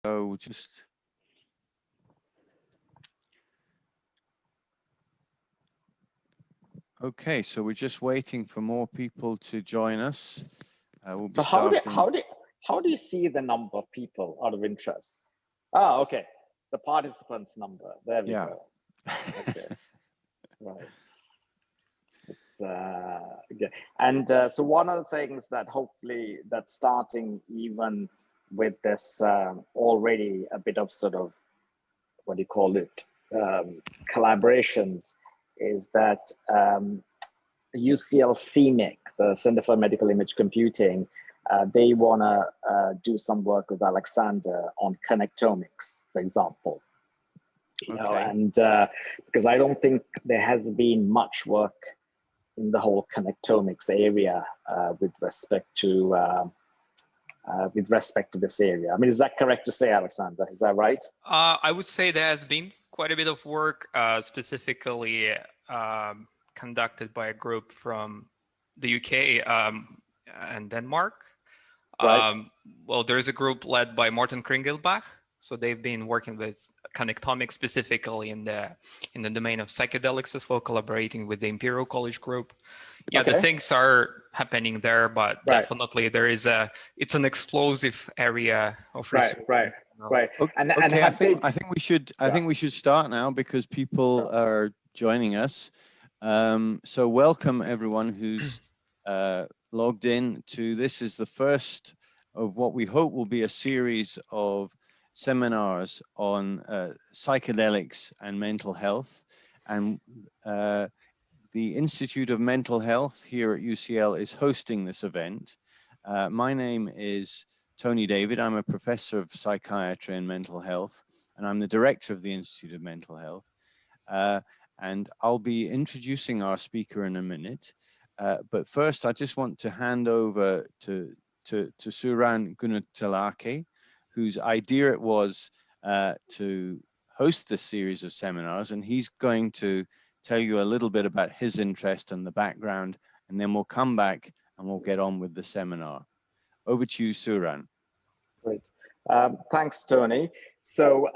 So just okay, so we're just waiting for more people to join us. We'll So be starting. how do you see the number of people out of interest? Ah, okay, the participants number. There we go. Okay, right. It's yeah. And so one of the things that hopefully that's starting even with this already a bit of sort of what do you call it collaborations is that UCL CMIC, the Center for Medical Image Computing, they want to do some work with Alexander on connectomics, for example. You know, and because I don't think there has been much work in the whole connectomics area with respect to this area. I mean, is that correct to say, Alexander? Is that right? I would say there has been quite a bit of work, specifically conducted by a group from the UK and Denmark. Right. Well, there's a group led by Martin Kringelbach. So they've been working with connectomics specifically in the domain of psychedelics as well, collaborating with the Imperial College group. Yeah, the things are happening there, but definitely there is it's an explosive area of research. Right. And I think we should start now because people are joining us. So welcome everyone who's logged in to this. Is the first of what we hope will be a series of seminars on psychedelics and mental health, and the Institute of Mental Health here at UCL is hosting this event. My name is Tony David. I'm a professor of psychiatry and mental health, and I'm the director of the Institute of Mental Health. And I'll be introducing our speaker in a minute. But first, I just want to hand over to Suran Gunatilake, whose idea it was to host this series of seminars, and he's going to tell you a little bit about his interest and the background, and then we'll come back and we'll get on with the seminar. Over to you, Suran. Great. Thanks, Tony. So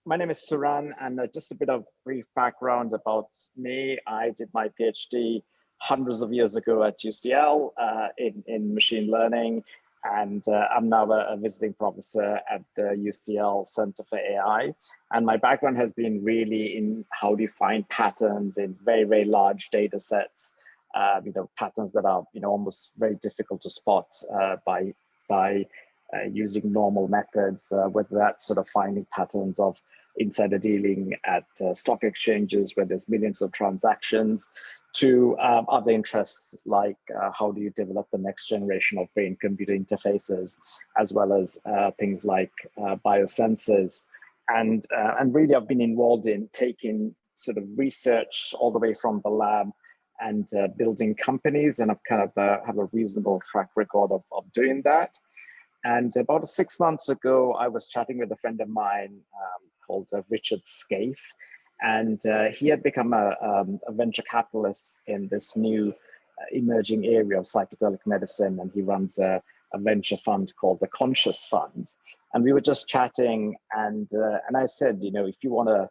my name is Suran, and just a bit of brief background about me. I did my PhD hundreds of years ago at UCL in machine learning, and I'm now a visiting professor at the UCL Center for AI. And my background has been really in how do you find patterns in very, very large data sets, patterns that are, almost very difficult to spot by using normal methods, whether that's sort of finding patterns of insider dealing at stock exchanges where there's millions of transactions, to other interests like how do you develop the next generation of brain-computer interfaces, as well as things like biosensors. And really I've been involved in taking sort of research all the way from the lab and building companies, and I've kind of have a reasonable track record of doing that. And about 6 months ago, I was chatting with a friend of mine called Richard Scaife, and he had become a venture capitalist in this new emerging area of psychedelic medicine, and he runs a venture fund called the Conscious Fund. And we were just chatting, and I said, if you want to,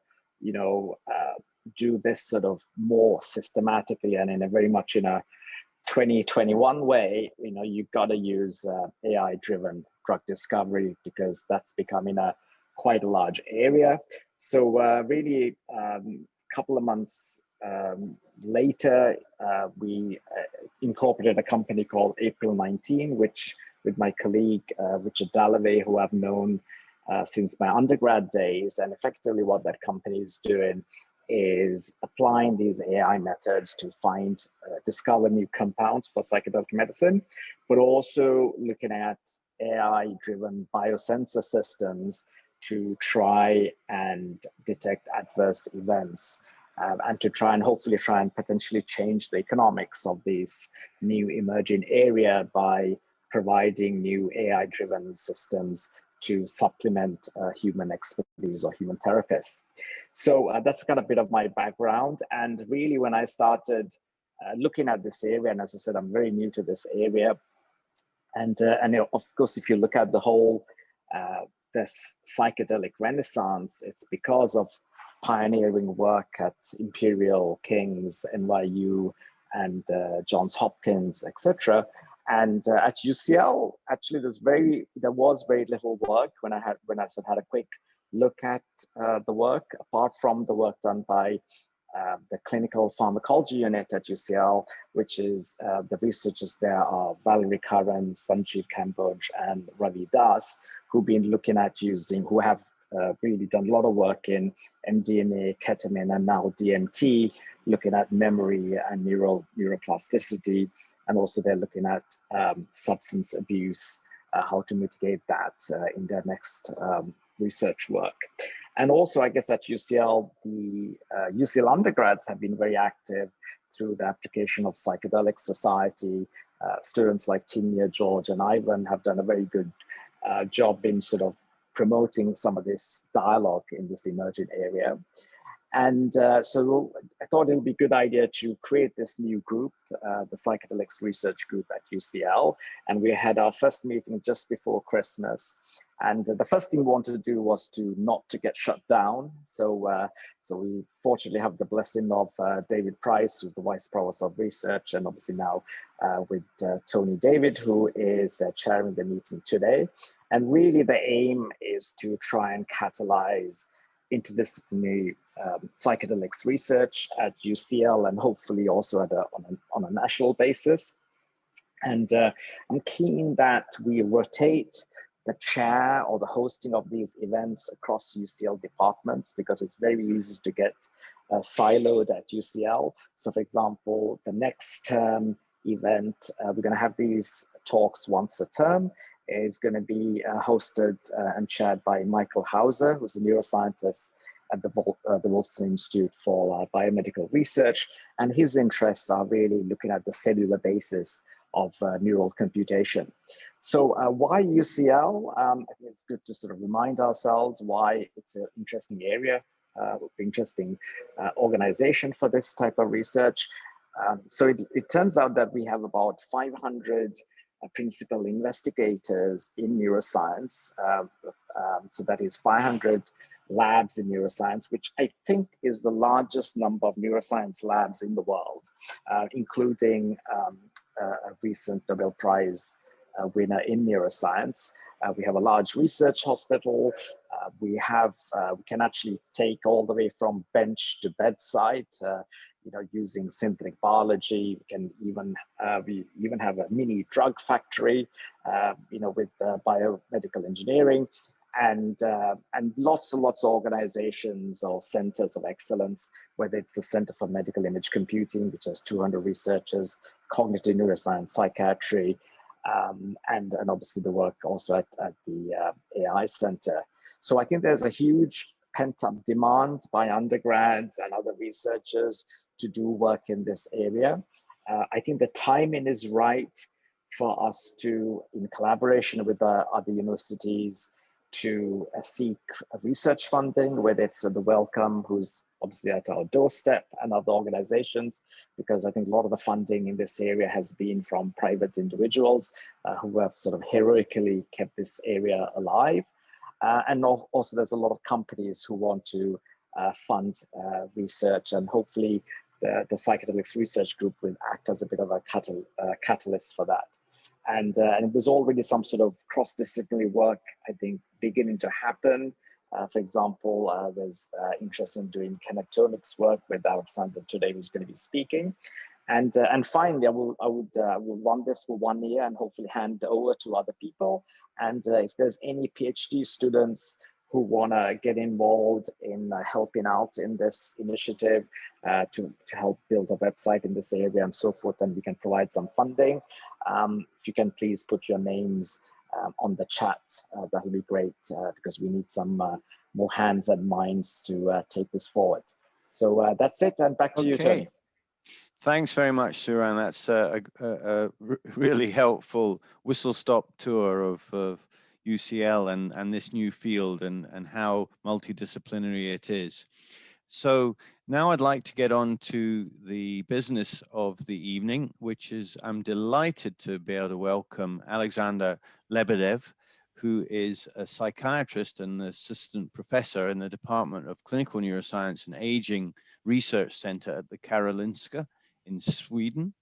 do this sort of more systematically and in a very much in a 2021 way, you've got to use AI-driven drug discovery, because that's becoming quite a large area. So really, a couple of months later, we incorporated a company called April 19, which with my colleague, Richard Dalloway, who I've known since my undergrad days. And effectively what that company is doing is applying these AI methods to find, discover new compounds for psychedelic medicine, but also looking at AI-driven biosensor systems to try and detect adverse events, and to hopefully try and potentially change the economics of this new emerging area by providing new AI-driven systems to supplement human expertise or human therapists. So that's kind of a bit of my background. And really, when I started looking at this area, and as I said, I'm very new to this area. And of course, if you look at the whole this psychedelic renaissance, it's because of pioneering work at Imperial, King's, NYU, and Johns Hopkins, etc. And at UCL, actually, there was very little work when I sort of had a quick look at the work, apart from the work done by the clinical pharmacology unit at UCL, which is the researchers there are Valerie Karan, Sanjeev Kamboj, and Ravi Das, who have really done a lot of work in MDMA, ketamine, and now DMT, looking at memory and neuroplasticity. And also they're looking at substance abuse, how to mitigate that in their next research work. And also, I guess at UCL, the UCL undergrads have been very active through the application of Psychedelic Society. Students like Tinia, George, and Ivan have done a very good job in sort of promoting some of this dialogue in this emerging area. And so I thought it would be a good idea to create this new group, the Psychedelics Research Group at UCL. And we had our first meeting just before Christmas. And the first thing we wanted to do was not to get shut down. So we fortunately have the blessing of David Price, who's the Vice Provost of Research, and obviously now with Tony David, who is chairing the meeting today. And really the aim is to try and catalyze interdisciplinary psychedelics research at UCL, and hopefully also on a national basis. And I'm keen that we rotate the chair or the hosting of these events across UCL departments, because it's very easy to get siloed at UCL. So for example, the next term event, we're going to have these talks once a term, is going to be hosted and chaired by Michael Hauser, who's a neuroscientist at the Wolfson Institute for Biomedical Research. And his interests are really looking at the cellular basis of neural computation. So why UCL? I think it's good to sort of remind ourselves why it's an interesting area, interesting organization for this type of research. So it turns out that we have about 500 principal investigators in neuroscience. So that is 500 labs in neuroscience, which I think is the largest number of neuroscience labs in the world, including a recent Nobel Prize winner in neuroscience. We have a large research hospital. We can actually take all the way from bench to bedside, using synthetic biology. We even have a mini drug factory, with biomedical engineering, and lots and lots of organizations or centers of excellence, whether it's the Center for Medical Image Computing, which has 200 researchers, cognitive neuroscience, psychiatry, and obviously the work also at the AI Center. So I think there's a huge pent-up demand by undergrads and other researchers to do work in this area. I think the timing is right for us to, in collaboration with other universities, to seek research funding, whether it's the Wellcome, who's obviously at our doorstep, and other organizations, because I think a lot of the funding in this area has been from private individuals who have sort of heroically kept this area alive. And also there's a lot of companies who want to fund research, and hopefully the Psychedelics Research Group will act as a bit of a catalyst for that. And there's already some sort of cross-disciplinary work, I think, beginning to happen. For example, there's interest in doing connectomics work with Alexander today, who's going to be speaking. And finally, I will run this for 1 year and hopefully hand over to other people. And if there's any PhD students who want to get involved in helping out in this initiative to help build a website in this area and so forth, then we can provide some funding. If you can please put your names on the chat, that will be great, because we need some more hands and minds to take this forward. So that's it, and back to you, Tony. Thanks very much, Suran. That's a really helpful whistle-stop tour of UCL and this new field and how multidisciplinary it is. So now I'd like to get on to the business of the evening, which is I'm delighted to be able to welcome Alexander Lebedev, who is a psychiatrist and assistant professor in the Department of Clinical Neuroscience and Aging Research Center at the Karolinska in Sweden.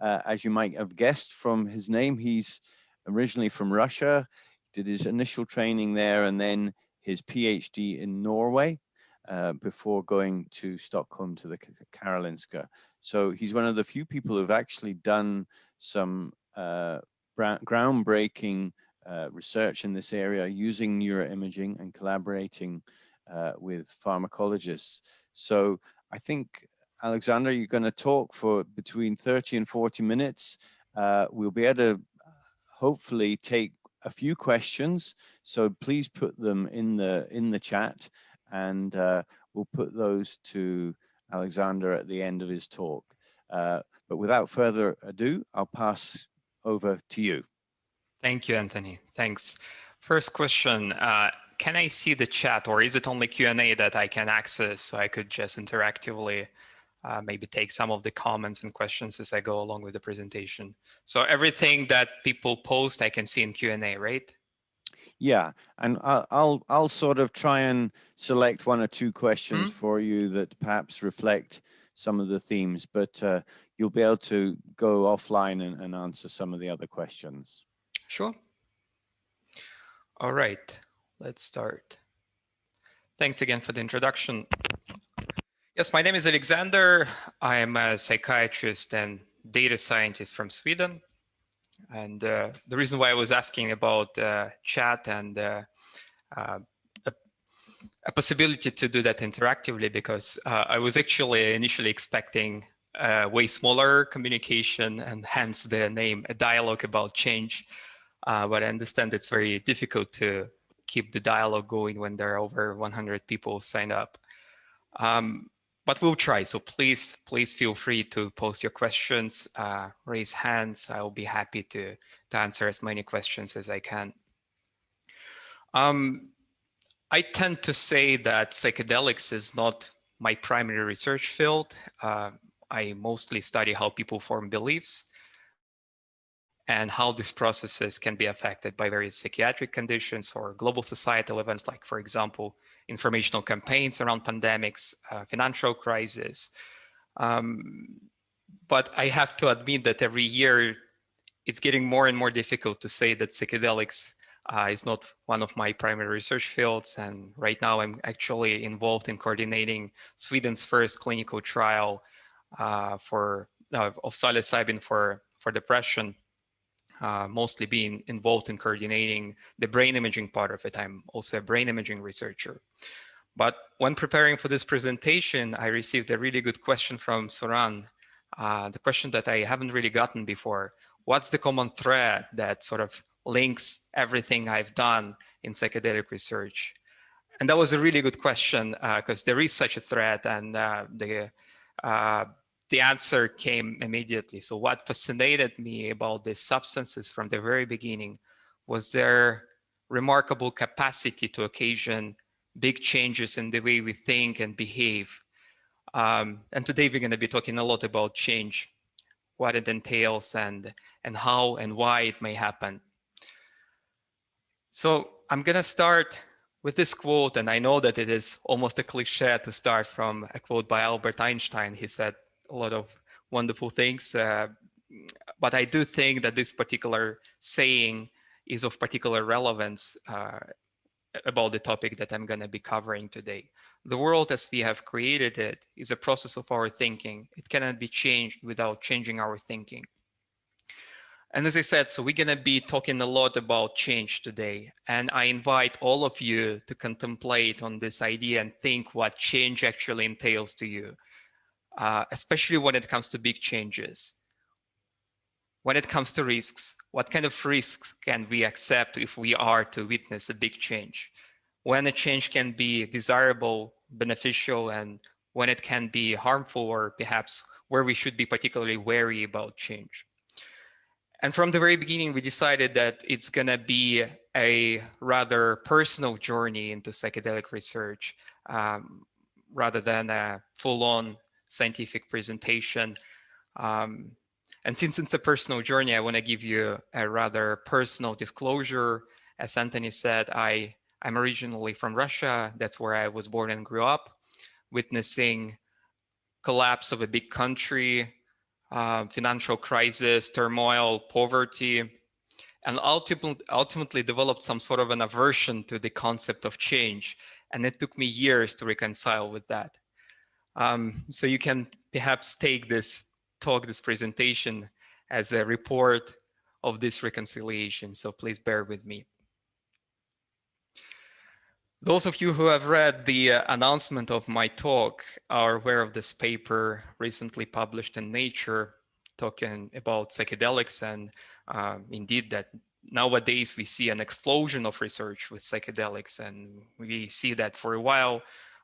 As you might have guessed from his name, he's originally from Russia, did his initial training there and then his PhD in Norway before going to Stockholm to the Karolinska. So he's one of the few people who've actually done some groundbreaking research in this area using neuroimaging and collaborating with pharmacologists. So I think, Alexander, you're going to talk for between 30 and 40 minutes. We'll be able to hopefully take a few questions. So please put them in the chat, and we'll put those to Alexander at the end of his talk. But without further ado, I'll pass over to you. Thank you, Anthony. Thanks. First question, can I see the chat, or is it only Q&A that I can access so I could just interactively maybe take some of the comments and questions as I go along with the presentation? So everything that people post, I can see in Q&A, right? Yeah, and I'll sort of try and select one or two questions for you that perhaps reflect some of the themes, but you'll be able to go offline and answer some of the other questions. Sure. All right, let's start. Thanks again for the introduction. Yes, my name is Alexander. I am a psychiatrist and data scientist from Sweden. And the reason why I was asking about chat and a possibility to do that interactively, because I was actually initially expecting way smaller communication and hence the name, a dialogue about change. But I understand it's very difficult to keep the dialogue going when there are over 100 people signed up. But we'll try. So please feel free to post your questions, raise hands. I'll be happy to answer as many questions as I can. I tend to say that psychedelics is not my primary research field. I mostly study how people form beliefs and how these processes can be affected by various psychiatric conditions or global societal events, like, for example, informational campaigns around pandemics, financial crisis. But I have to admit that every year it's getting more and more difficult to say that psychedelics is not one of my primary research fields. And right now I'm actually involved in coordinating Sweden's first clinical trial of psilocybin for depression. Mostly being involved in coordinating the brain imaging part of it. I'm also a brain imaging researcher. But when preparing for this presentation, I received a really good question from Suran. The question that I haven't really gotten before: what's the common thread that sort of links everything I've done in psychedelic research? And that was a really good question, because there is such a thread, and the answer came immediately. So what fascinated me about these substances from the very beginning was their remarkable capacity to occasion big changes in the way we think and behave. And today we're going to be talking a lot about change, what it entails, and how and why it may happen. So I'm going to start with this quote, and I know that it is almost a cliche to start from a quote by Albert Einstein. He said a lot of wonderful things, but I do think that this particular saying is of particular relevance about the topic that I'm going to be covering today. The world as we have created it is a process of our thinking. It cannot be changed without changing our thinking. And as I said, so we're going to be talking a lot about change today. And I invite all of you to contemplate on this idea and think what change actually entails to you. Especially when it comes to big changes. When it comes to risks, what kind of risks can we accept if we are to witness a big change? When a change can be desirable, beneficial, and when it can be harmful, or perhaps where we should be particularly wary about change. And from the very beginning, we decided that it's going to be a rather personal journey into psychedelic research, rather than a full-on scientific presentation. And since it's a personal journey, I want to give you a rather personal disclosure As Anthony said, I'm originally from Russia. That's where I was born and grew up, witnessing collapse of a big country, financial crisis, turmoil, poverty, and ultimately developed some sort of an aversion to the concept of change. And it took me years to reconcile with that. So you can perhaps take this talk, this presentation, as a report of this reconciliation. So please bear with me. Those of you who have read the announcement of my talk are aware of this paper recently published in Nature talking about psychedelics, and indeed that nowadays we see an explosion of research with psychedelics, and we see that for a while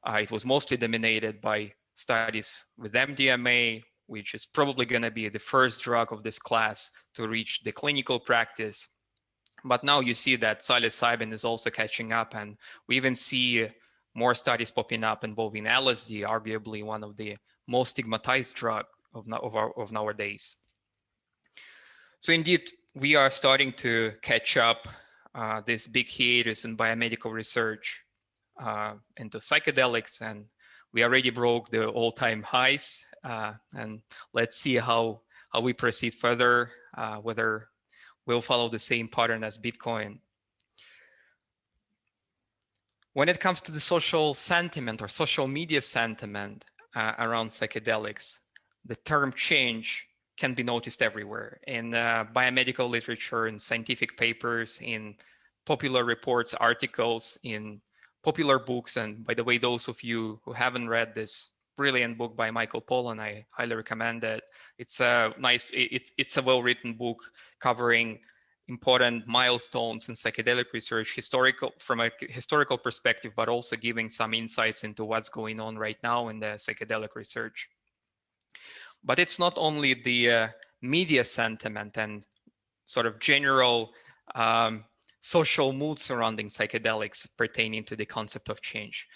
it was mostly dominated by studies with MDMA, which is probably going to be the first drug of this class to reach the clinical practice. But now you see that psilocybin is also catching up, and we even see more studies popping up involving LSD, arguably one of the most stigmatized drugs of nowadays. So indeed, we are starting to catch up this big hiatus in biomedical research into psychedelics, and we already broke the all-time highs. And let's see how we proceed further, whether we'll follow the same pattern as Bitcoin. When it comes to the social sentiment or social media sentiment around psychedelics, the term change can be noticed everywhere in biomedical literature, in scientific papers, in popular reports, articles, in popular books. And by the way, those of you who haven't read this brilliant book by Michael Pollan, I highly recommend it. It's a nice, it's a well-written book covering important milestones in psychedelic research, from a historical perspective, but also giving some insights into what's going on right now in the psychedelic research. But it's not only the media sentiment and sort of general social mood surrounding psychedelics pertaining to the concept of change.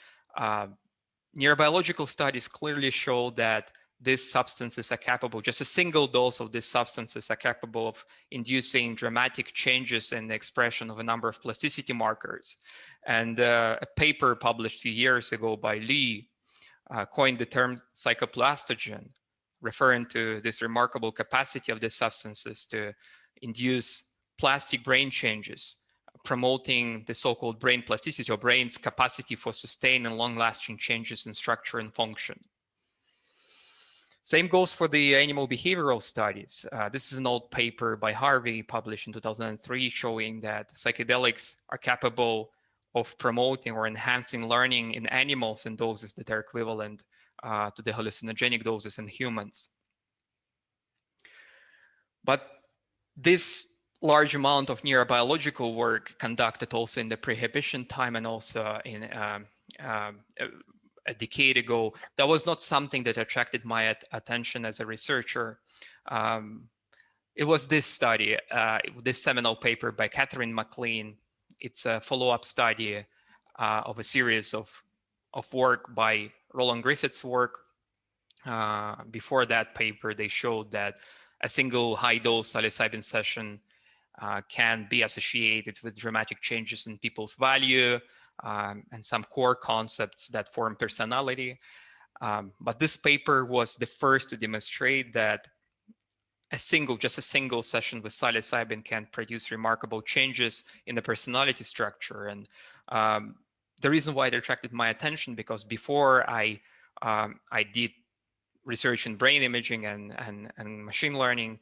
Neurobiological studies clearly show that these substances are capable, just a single dose of these substances are capable of inducing dramatic changes in the expression of a number of plasticity markers. And a paper published a few years ago by Lee coined the term psychoplastogen, referring to this remarkable capacity of these substances to induce plastic brain changes, promoting the so-called brain plasticity, or brain's capacity for sustained and long-lasting changes in structure and function. Same goes for the animal behavioral studies. This is an old paper by Harvey published in 2003 showing that psychedelics are capable of promoting or enhancing learning in animals in doses that are equivalent to the hallucinogenic doses in humans. But this large amount of neurobiological work conducted also in the Prohibition time and also in a decade ago, that was not something that attracted my attention as a researcher. It was this study, this seminal paper by Catherine McLean. It's a follow-up study of a series of work by Roland Griffith's work. Before that paper, they showed that a single high-dose psilocybin session can be associated with dramatic changes in people's value and some core concepts that form personality. But this paper was the first to demonstrate that just a single session with psilocybin can produce remarkable changes in the personality structure. And the reason why it attracted my attention, because before I did research in brain imaging and machine learning,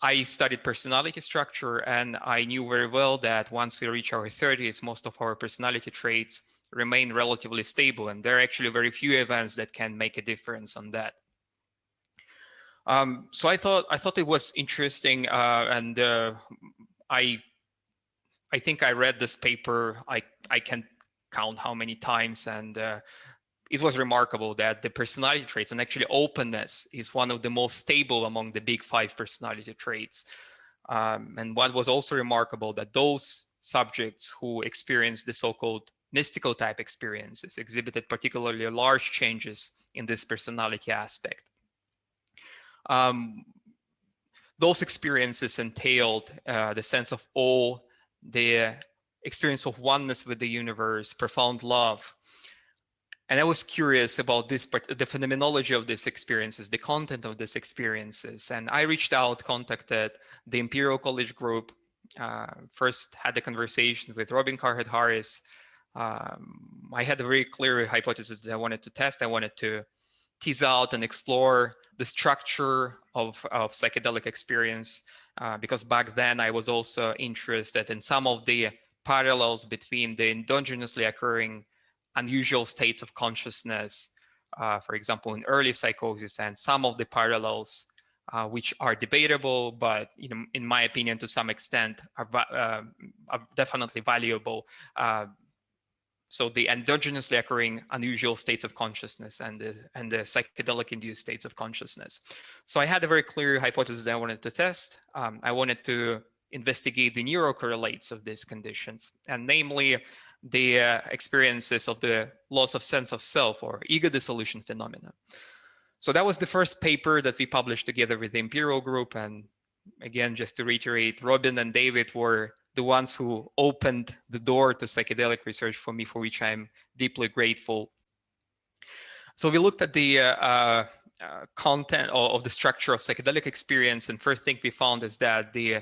I studied personality structure, and I knew very well that once we reach our 30s, most of our personality traits remain relatively stable, and there are actually very few events that can make a difference on that. So I thought it was interesting, and I think I read this paper. I can count how many times, and it was remarkable that the personality traits, and actually openness, is one of the most stable among the big 5 personality traits. And what was also remarkable, that those subjects who experienced the so-called mystical type experiences exhibited particularly large changes in this personality aspect. Those experiences entailed the sense of awe the experience of oneness with the universe, profound love. And I was curious about this, the phenomenology of these experiences, the content of these experiences. And I reached out, contacted the Imperial College group, first had a conversation with Robin Carhart Harris. I had a very clear hypothesis that I wanted to test. I wanted to tease out and explore the structure of psychedelic experience, because back then I was also interested in some of the parallels between the endogenously occurring unusual states of consciousness, for example, in early psychosis, and some of the parallels which are debatable, but in my opinion, to some extent, are definitely valuable. So the endogenously occurring unusual states of consciousness and the psychedelic-induced states of consciousness. So I had a very clear hypothesis that I wanted to test. I wanted to investigate the neurocorrelates of these conditions, and namely the experiences of the loss of sense of self or ego dissolution phenomena. So that was the first paper that we published together with the Imperial group. And again, just to reiterate, Robin and David were the ones who opened the door to psychedelic research for me, for which I'm deeply grateful. So we looked at the content of the structure of psychedelic experience, and first thing we found is that the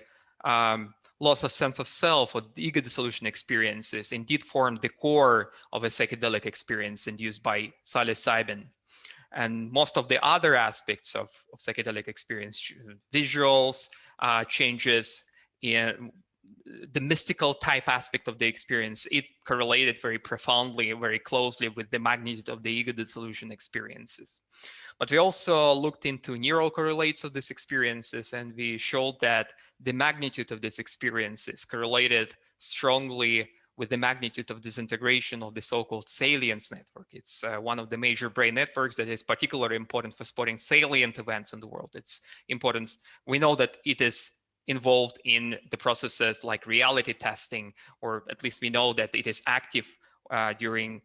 loss of sense of self or the ego dissolution experiences indeed formed the core of a psychedelic experience induced by psilocybin. And most of the other aspects of psychedelic experience, visuals, changes in the mystical type aspect of the experience, it correlated very profoundly, very closely with the magnitude of the ego dissolution experiences. But we also looked into neural correlates of these experiences, and we showed that the magnitude of these experiences correlated strongly with the magnitude of disintegration of the so-called salience network. It's one of the major brain networks that is particularly important for spotting salient events in the world. It's important. We know that it is involved in the processes like reality testing, or at least we know that it is active during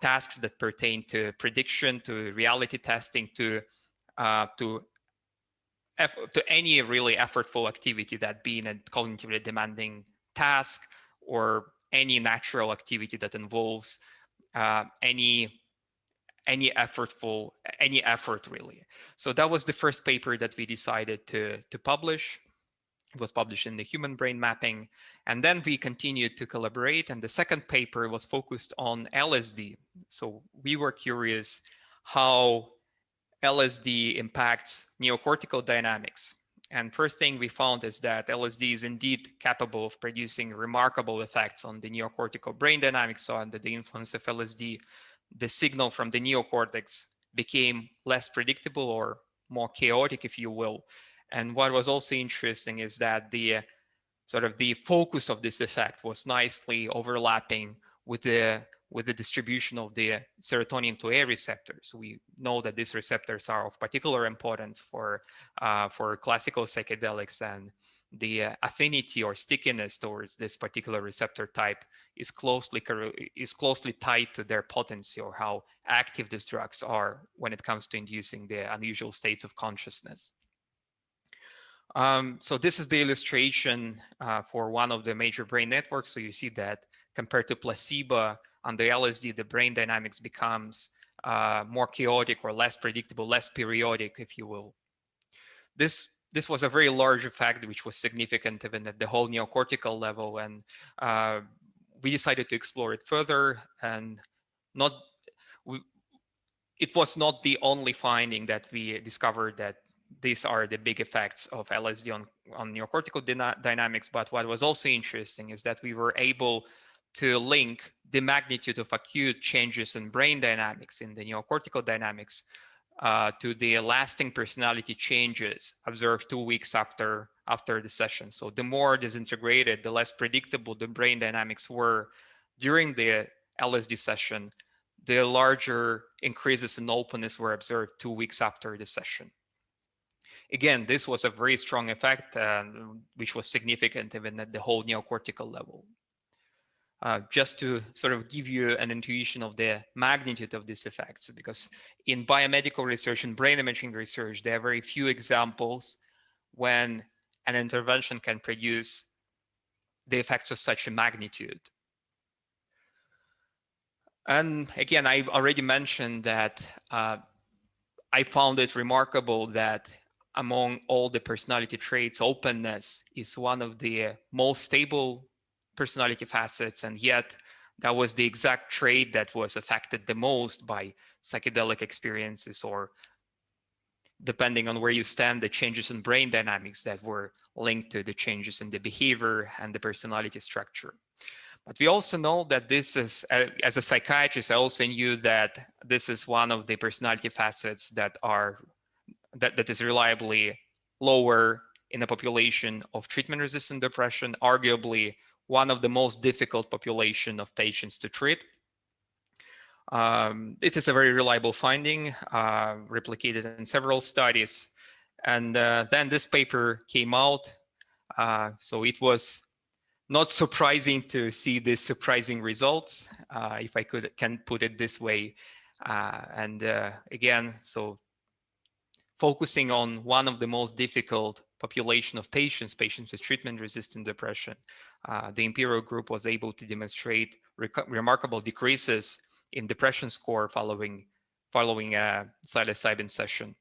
tasks that pertain to prediction, to reality testing, to any really effortful activity, that being a cognitively demanding task or any natural activity that involves any effort really. So that was the first paper that we decided to publish. It was published in the Human Brain Mapping, and then we continued to collaborate, and the second paper was focused on LSD. So we were curious how LSD impacts neocortical dynamics. And first thing we found is that LSD is indeed capable of producing remarkable effects on the neocortical brain dynamics. So under the influence of LSD, the signal from the neocortex became less predictable or more chaotic, if you will. And what was also interesting is that the sort of the focus of this effect was nicely overlapping with the distribution of the serotonin 2A receptors. We know that these receptors are of particular importance for classical psychedelics, and the affinity or stickiness towards this particular receptor type is closely tied to their potency, or how active these drugs are when it comes to inducing the unusual states of consciousness. So this is the illustration for one of the major brain networks. So you see that compared to placebo on the LSD, the brain dynamics becomes more chaotic or less predictable, less periodic, if you will. This was a very large effect, which was significant even at the whole neocortical level, and we decided to explore it further. And it was not the only finding that we discovered, that these are the big effects of LSD on neocortical dynamics. But what was also interesting is that we were able to link the magnitude of acute changes in brain dynamics, in the neocortical dynamics, to the lasting personality changes observed 2 weeks after the session. So the more disintegrated, the less predictable the brain dynamics were during the LSD session, the larger increases in openness were observed 2 weeks after the session. Again, this was a very strong effect, which was significant even at the whole neocortical level. Just to sort of give you an intuition of the magnitude of these effects, because in biomedical research and brain imaging research, there are very few examples when an intervention can produce the effects of such a magnitude. And again, I already mentioned that I found it remarkable that among all the personality traits, openness is one of the most stable personality facets, and yet that was the exact trait that was affected the most by psychedelic experiences, or depending on where you stand, the changes in brain dynamics that were linked to the changes in the behavior and the personality structure. But we also know that this is, as a psychiatrist, I also knew that this is one of the personality facets that is reliably lower in a population of treatment-resistant depression, arguably one of the most difficult population of patients to treat. It is a very reliable finding, replicated in several studies. And then this paper came out. So it was not surprising to see these surprising results, if I can put it this way. Again, so focusing on one of the most difficult population of patients with treatment-resistant depression, the Imperial group was able to demonstrate remarkable decreases in depression score following a psilocybin session.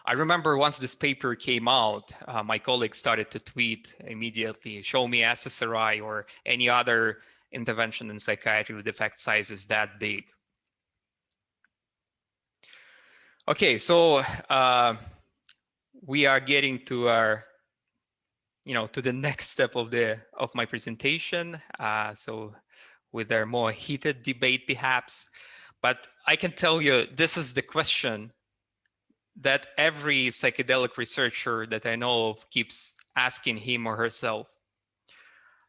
I remember once this paper came out, my colleagues started to tweet immediately, show me SSRI or any other intervention in psychiatry with effect sizes that big. Okay, so we are getting to our, to the next step of my presentation. So with our more heated debate perhaps, but I can tell you this is the question that every psychedelic researcher that I know of keeps asking him or herself.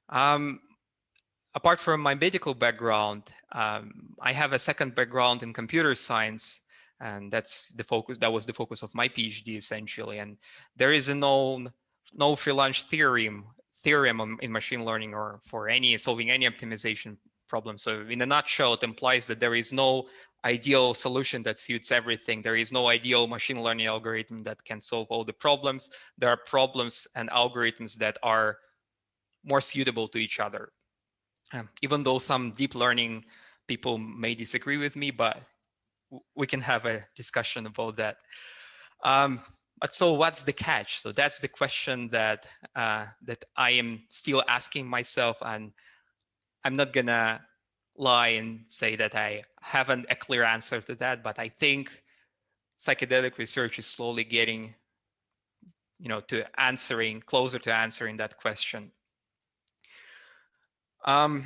Apart from my medical background, I have a second background in computer science, and that was the focus of my PhD essentially. And there is a known no free lunch theorem in machine learning or for solving any optimization problem. So in a nutshell, it implies that there is no ideal solution that suits everything. There is no ideal machine learning algorithm that can solve all the problems. There are problems and algorithms that are more suitable to each other. Even though some deep learning people may disagree with me, but we can have a discussion about that. But so what's the catch? So that's the question that I am still asking myself, and I'm not gonna lie and say that I haven't a clear answer to that, but I think psychedelic research is slowly getting, closer to answering that question. And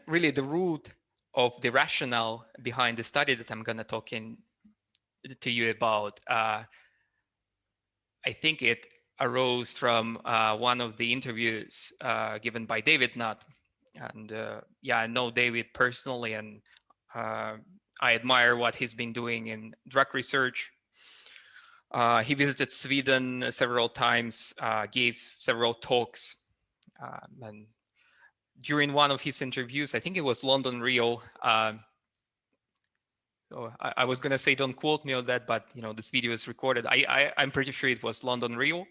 really the root of the rationale behind the study that I'm gonna talk to you about, I think it arose from one of the interviews given by David Nutt. And yeah, I know David personally, and I admire what he's been doing in drug research. He visited Sweden several times, gave several talks, and during one of his interviews, I think it was London Rio. So I was gonna say don't quote me on that, but this video is recorded. I'm pretty sure it was London Rio.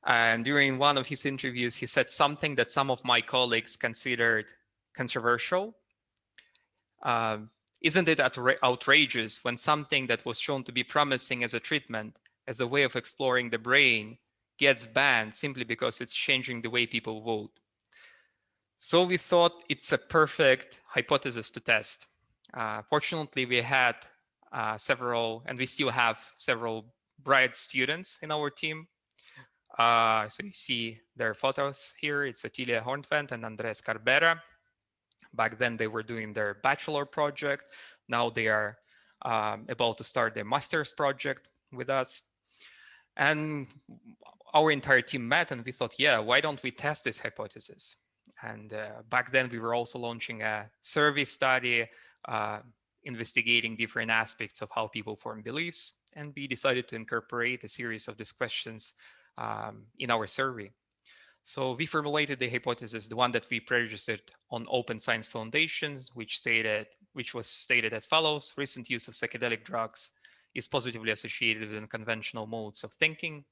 And during one of his interviews, he said something that some of my colleagues considered controversial. Isn't it outrageous when something that was shown to be promising as a treatment, as a way of exploring the brain, gets banned simply because it's changing the way people vote? So we thought it's a perfect hypothesis to test. Fortunately, we had several, and we still have several bright students in our team. So you see their photos here. It's Atilia Hornfent and Andres Carbera. Back then they were doing their bachelor project. Now they are about to start their master's project with us. And our entire team met and we thought, yeah, why don't we test this hypothesis? And back then we were also launching a survey study investigating different aspects of how people form beliefs. And we decided to incorporate a series of these questions in our survey. So we formulated the hypothesis, the one that we pre-registered on Open Science Foundations, which was stated as follows: recent use of psychedelic drugs is positively associated with unconventional modes of thinking.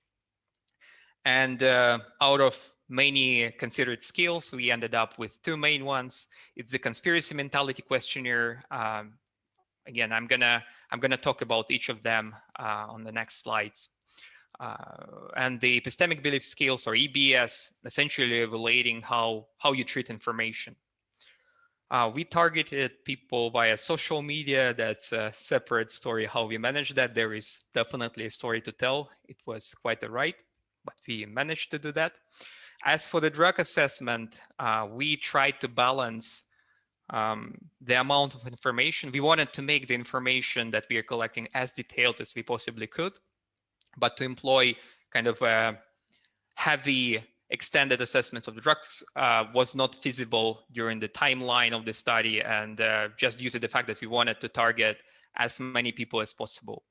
And out of many considered skills, we ended up with two main ones. It's the conspiracy mentality questionnaire. Again, I'm gonna talk about each of them on the next slides. And the epistemic belief skills, or EBS, essentially evaluating how you treat information. We targeted people via social media. That's a separate story how we managed that. There is definitely a story to tell. It was quite a ride, but we managed to do that. As for the drug assessment, we tried to balance the amount of information. We wanted to make the information that we are collecting as detailed as we possibly could, but to employ kind of a heavy extended assessment of the drugs was not feasible during the timeline of the study, and just due to the fact that we wanted to target as many people as possible.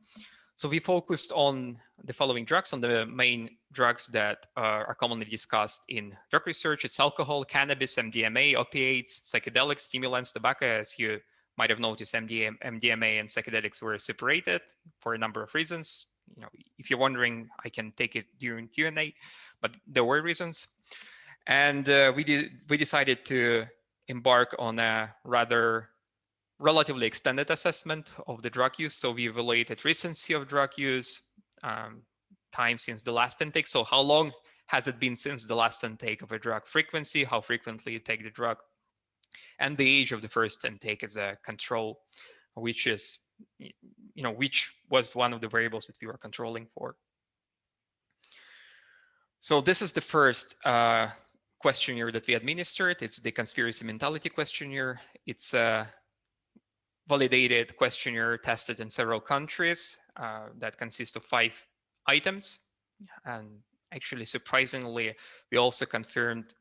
So we focused on the following drugs, on the main drugs that are commonly discussed in drug research. It's alcohol, cannabis, MDMA, opiates, psychedelics, stimulants, tobacco. As you might have noticed, MDMA and psychedelics were separated for a number of reasons. You know, if you're wondering, I can take it during Q&A, but there were reasons. And we decided to embark on a rather relatively extended assessment of the drug use. So we evaluated recency of drug use, time since the last intake. So how long has it been since the last intake of a drug, frequency, how frequently you take the drug, and the age of the first intake as a control, which is, you know, which was one of the variables that we were controlling for. So this is the first questionnaire that we administered. It's the conspiracy mentality questionnaire. It's a validated questionnaire tested in several countries that consists of 5 items. And actually, surprisingly, we also confirmed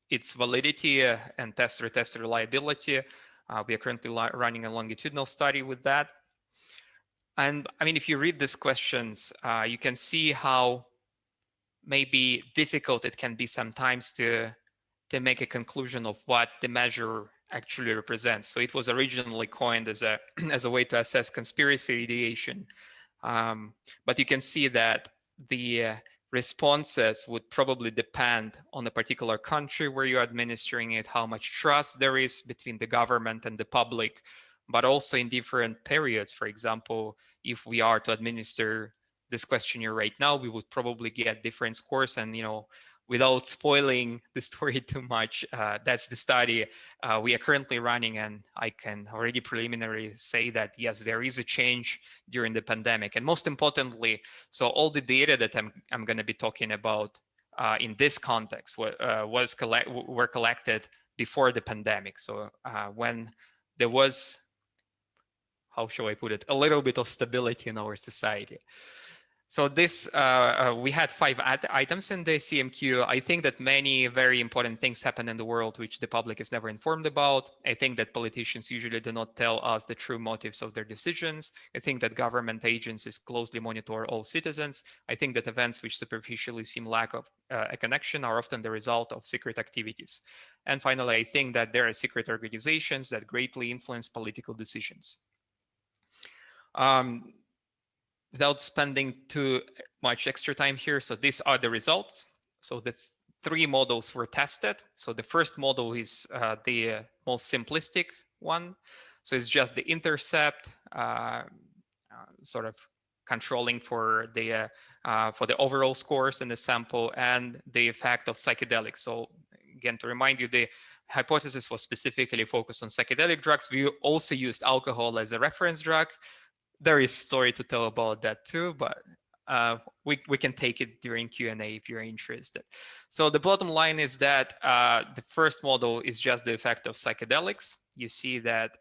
its validity and test reliability. We are currently running a longitudinal study with that. And I mean, if you read these questions, you can see how maybe difficult it can be sometimes to make a conclusion of what the measure actually represents. So it was originally coined as a as a way to assess conspiracy ideation, but you can see that the responses would probably depend on a particular country where you're administering it, how much trust there is between the government and the public, but also in different periods. For example, if we are to administer this questionnaire right now, we would probably get different scores. And, you know, without spoiling the story too much, that's the study we are currently running. And I can already preliminarily say that, yes, there is a change during the pandemic. And most importantly, so all the data that I'm going to be talking about in this context were collected before the pandemic. So when there was, how shall I put it, a little bit of stability in our society. So this, we had 5 items in the CMQ. I think that many very important things happen in the world which the public is never informed about. I think that politicians usually do not tell us the true motives of their decisions. I think that government agencies closely monitor all citizens. I think that events which superficially seem lack of a connection are often the result of secret activities. And finally, I think that there are secret organizations that greatly influence political decisions. Without spending too much extra time here, so these are the results. So the 3 models were tested. So the first model is the most simplistic one. So it's just the intercept, sort of controlling for the overall scores in the sample, and the effect of psychedelics. So again, to remind you, the hypothesis was specifically focused on psychedelic drugs. We also used alcohol as a reference drug. There is a story to tell about that too, but we can take it during Q&A if you're interested. So the bottom line is that the first model is just the effect of psychedelics. You see that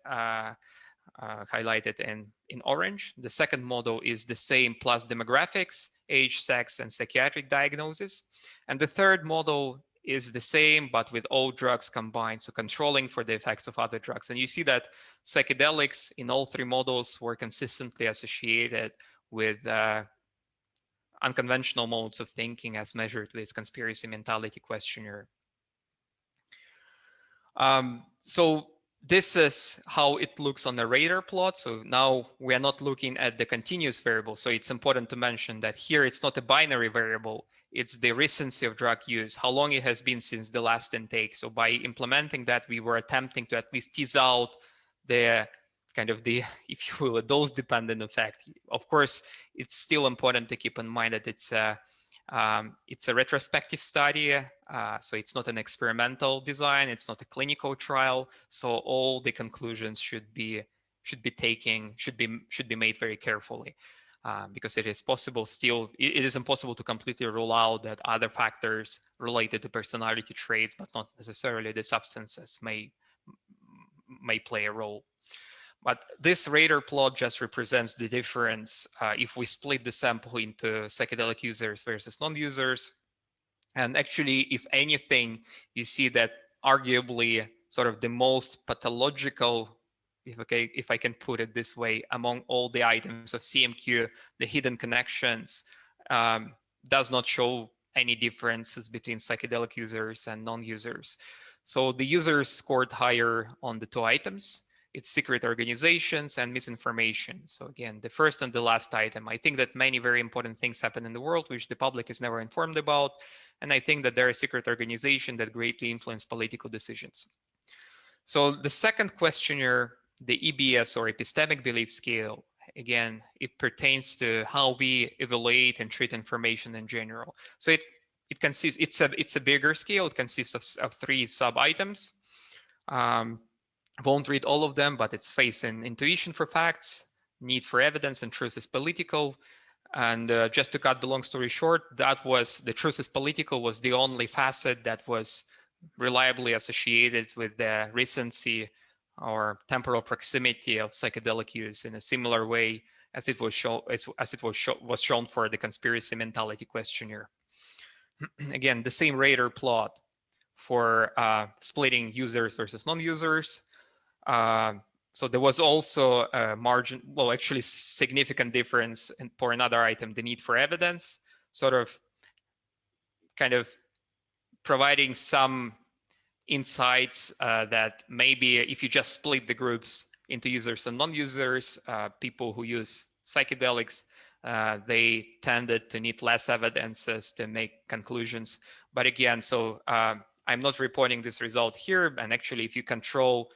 highlighted in orange. The second model is the same plus demographics, age, sex, and psychiatric diagnosis. And the third model is the same, but with all drugs combined, so controlling for the effects of other drugs. And you see that psychedelics in all 3 models were consistently associated with unconventional modes of thinking as measured with conspiracy mentality questionnaire. So this is how it looks on the radar plot. So now we are not looking at the continuous variable. So it's important to mention that here it's not a binary variable. It's the recency of drug use, how long it has been since the last intake. So by implementing that, we were attempting to at least tease out the kind of the, if you will, a dose-dependent effect. Of course, it's still important to keep in mind that it's a retrospective study, so it's not an experimental design, it's not a clinical trial. So all the conclusions should be made very carefully, because it is possible still, it is impossible to completely rule out that other factors related to personality traits, but not necessarily the substances, may play a role. But this radar plot just represents the difference if we split the sample into psychedelic users versus non-users. And actually, if anything, you see that arguably sort of the most pathological, if I can put it this way, among all the items of CMQ, the hidden connections, does not show any differences between psychedelic users and non-users. So the users scored higher on the two items. It's secret organizations and misinformation. So again, the first and the last item. I think that many very important things happen in the world which the public is never informed about. And I think that there are secret organizations that greatly influence political decisions. So the second questionnaire, the EBS, or epistemic belief scale, again, it pertains to how we evaluate and treat information in general. So it consists, it's a bigger scale. It consists of 3 sub-items. Won't read all of them, but it's faith and intuition for facts, need for evidence, and truth is political. And just to cut the long story short, that was, the truth is political was the only facet that was reliably associated with the recency or temporal proximity of psychedelic use in a similar way as it was shown for the conspiracy mentality questionnaire. Again, the same radar plot for splitting users versus non-users. So there was also a margin, well, actually significant difference for another item, the need for evidence, sort of kind of providing some insights that maybe if you just split the groups into users and non-users, people who use psychedelics, they tended to need less evidences to make conclusions. But again, so I'm not reporting this result here. And actually, if you control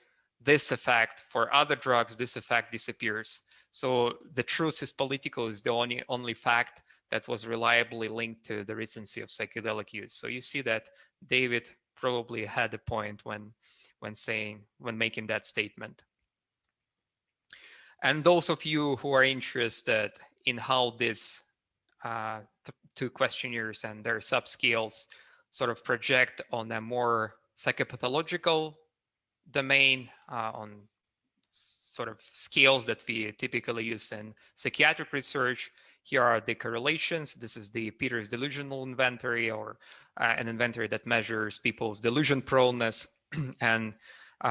this effect for other drugs, this effect disappears. So the truth is political is the only fact that was reliably linked to the recency of psychedelic use. So you see that David probably had a point when making that statement. And those of you who are interested in how this 2 questionnaires and their subscales sort of project on a more psychopathological domain, on sort of scales that we typically use in psychiatric research. Here are the correlations. This is the Peters delusional inventory, or an inventory that measures people's delusion proneness. And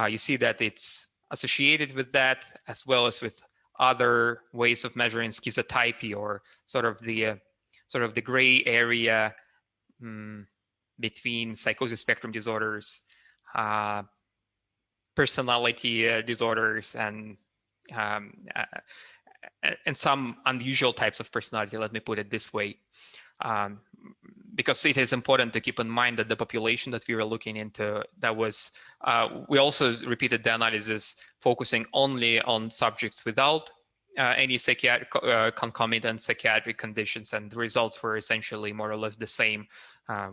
you see that it's associated with that, as well as with other ways of measuring schizotypy, or sort of the gray area between psychosis spectrum disorders, personality disorders, and some unusual types of personality, let me put it this way. Because it is important to keep in mind that the population that we were looking into, that was, we also repeated the analysis focusing only on subjects without any concomitant psychiatric conditions, and the results were essentially more or less the same.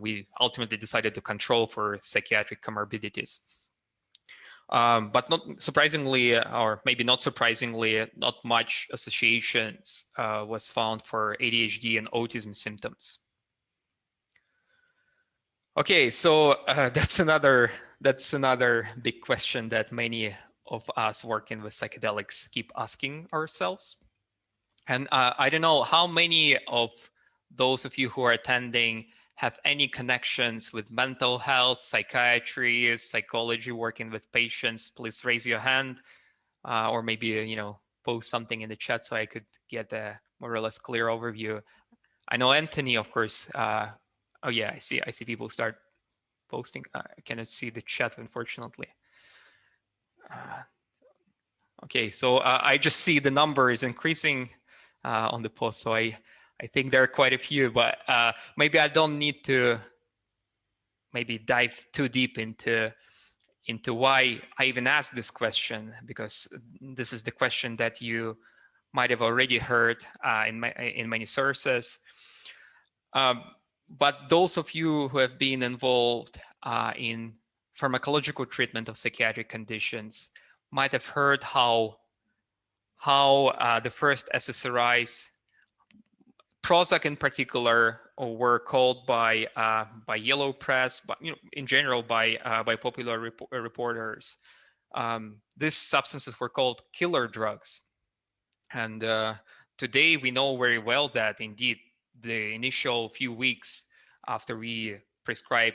We ultimately decided to control for psychiatric comorbidities. But not surprisingly, or maybe not surprisingly, not much associations was found for ADHD and autism symptoms. Okay, so that's another big question that many of us working with psychedelics keep asking ourselves. And I don't know how many of those of you who are attending have any connections with mental health, psychiatry, psychology, working with patients. Please raise your hand, or maybe post something in the chat so I could get a more or less clear overview. I know Anthony, of course. Oh yeah, I see people start posting. I cannot see the chat, unfortunately. Okay, so I just see the numbers increasing on the post, so I think there are quite a few, but maybe I don't need to maybe dive too deep into why I even asked this question, because this is the question that you might have already heard in many sources. But those of you who have been involved in pharmacological treatment of psychiatric conditions might have heard how the first SSRIs, Prozac in particular, were called by yellow press, but in general by popular reporters. These substances were called killer drugs, and today we know very well that indeed the initial few weeks after we prescribe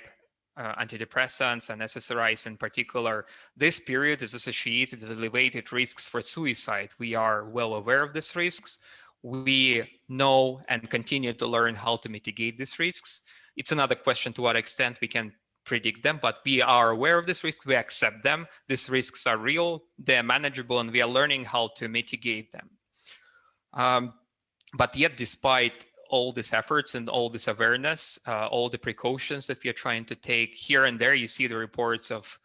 antidepressants and SSRIs in particular, this period is associated with elevated risks for suicide. We are well aware of these risks. We know and continue to learn how to mitigate these risks. It's another question to what extent we can predict them, but we are aware of this risk. We accept them. These risks are real, they're manageable, and we are learning how to mitigate them. But yet, despite all these efforts and all this awareness, all the precautions that we are trying to take, here and there you see the reports of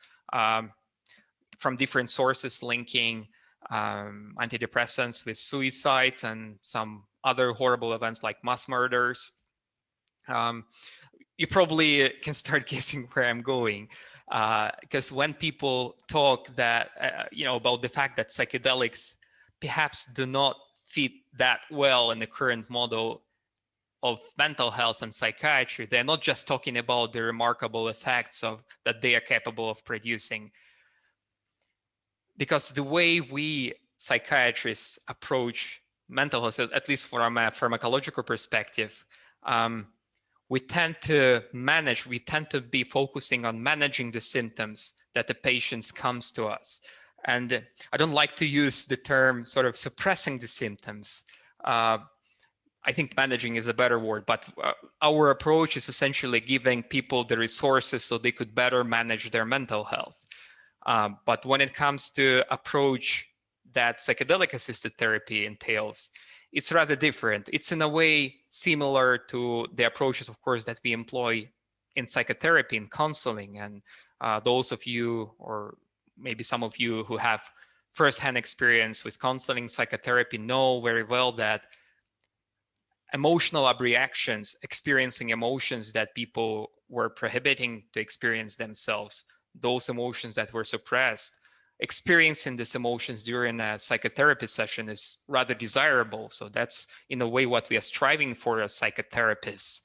from different sources linking antidepressants with suicides and some other horrible events like mass murders. You probably can start guessing where I'm going, because when people talk that about the fact that psychedelics perhaps do not fit that well in the current model of mental health and psychiatry, they're not just talking about the remarkable effects that they are capable of producing. Because the way we psychiatrists approach mental health, at least from a pharmacological perspective, we tend to be focusing on managing the symptoms that the patients comes to us. And I don't like to use the term sort of suppressing the symptoms. I think managing is a better word, but our approach is essentially giving people the resources so they could better manage their mental health. But when it comes to approach that psychedelic assisted therapy entails, it's rather different. It's in a way similar to the approaches, of course, that we employ in psychotherapy and counseling. And those of you, or maybe some of you who have firsthand experience with counseling psychotherapy know very well that emotional abreactions, experiencing emotions that people were prohibiting to experience themselves, those emotions that were suppressed, experiencing these emotions during a psychotherapy session is rather desirable. So that's in a way what we are striving for as psychotherapists.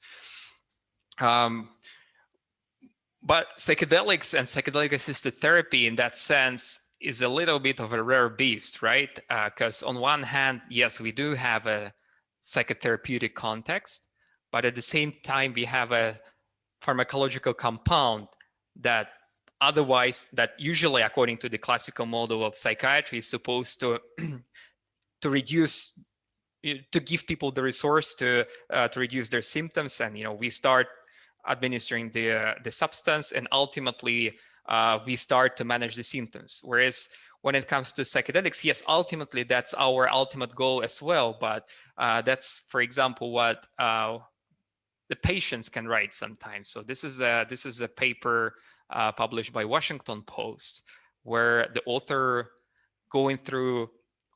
But psychedelics and psychedelic assisted therapy in that sense is a little bit of a rare beast, right? Because on one hand, yes, we do have a psychotherapeutic context, but at the same time, we have a pharmacological compound that usually, according to the classical model of psychiatry, is supposed to give people the resource to reduce their symptoms. And we start administering the substance, and ultimately we start to manage the symptoms. Whereas when it comes to psychedelics, yes, ultimately that's our ultimate goal as well. But that's, for example, what the patients can write sometimes. So this is a paper published by Washington Post, where the author, going through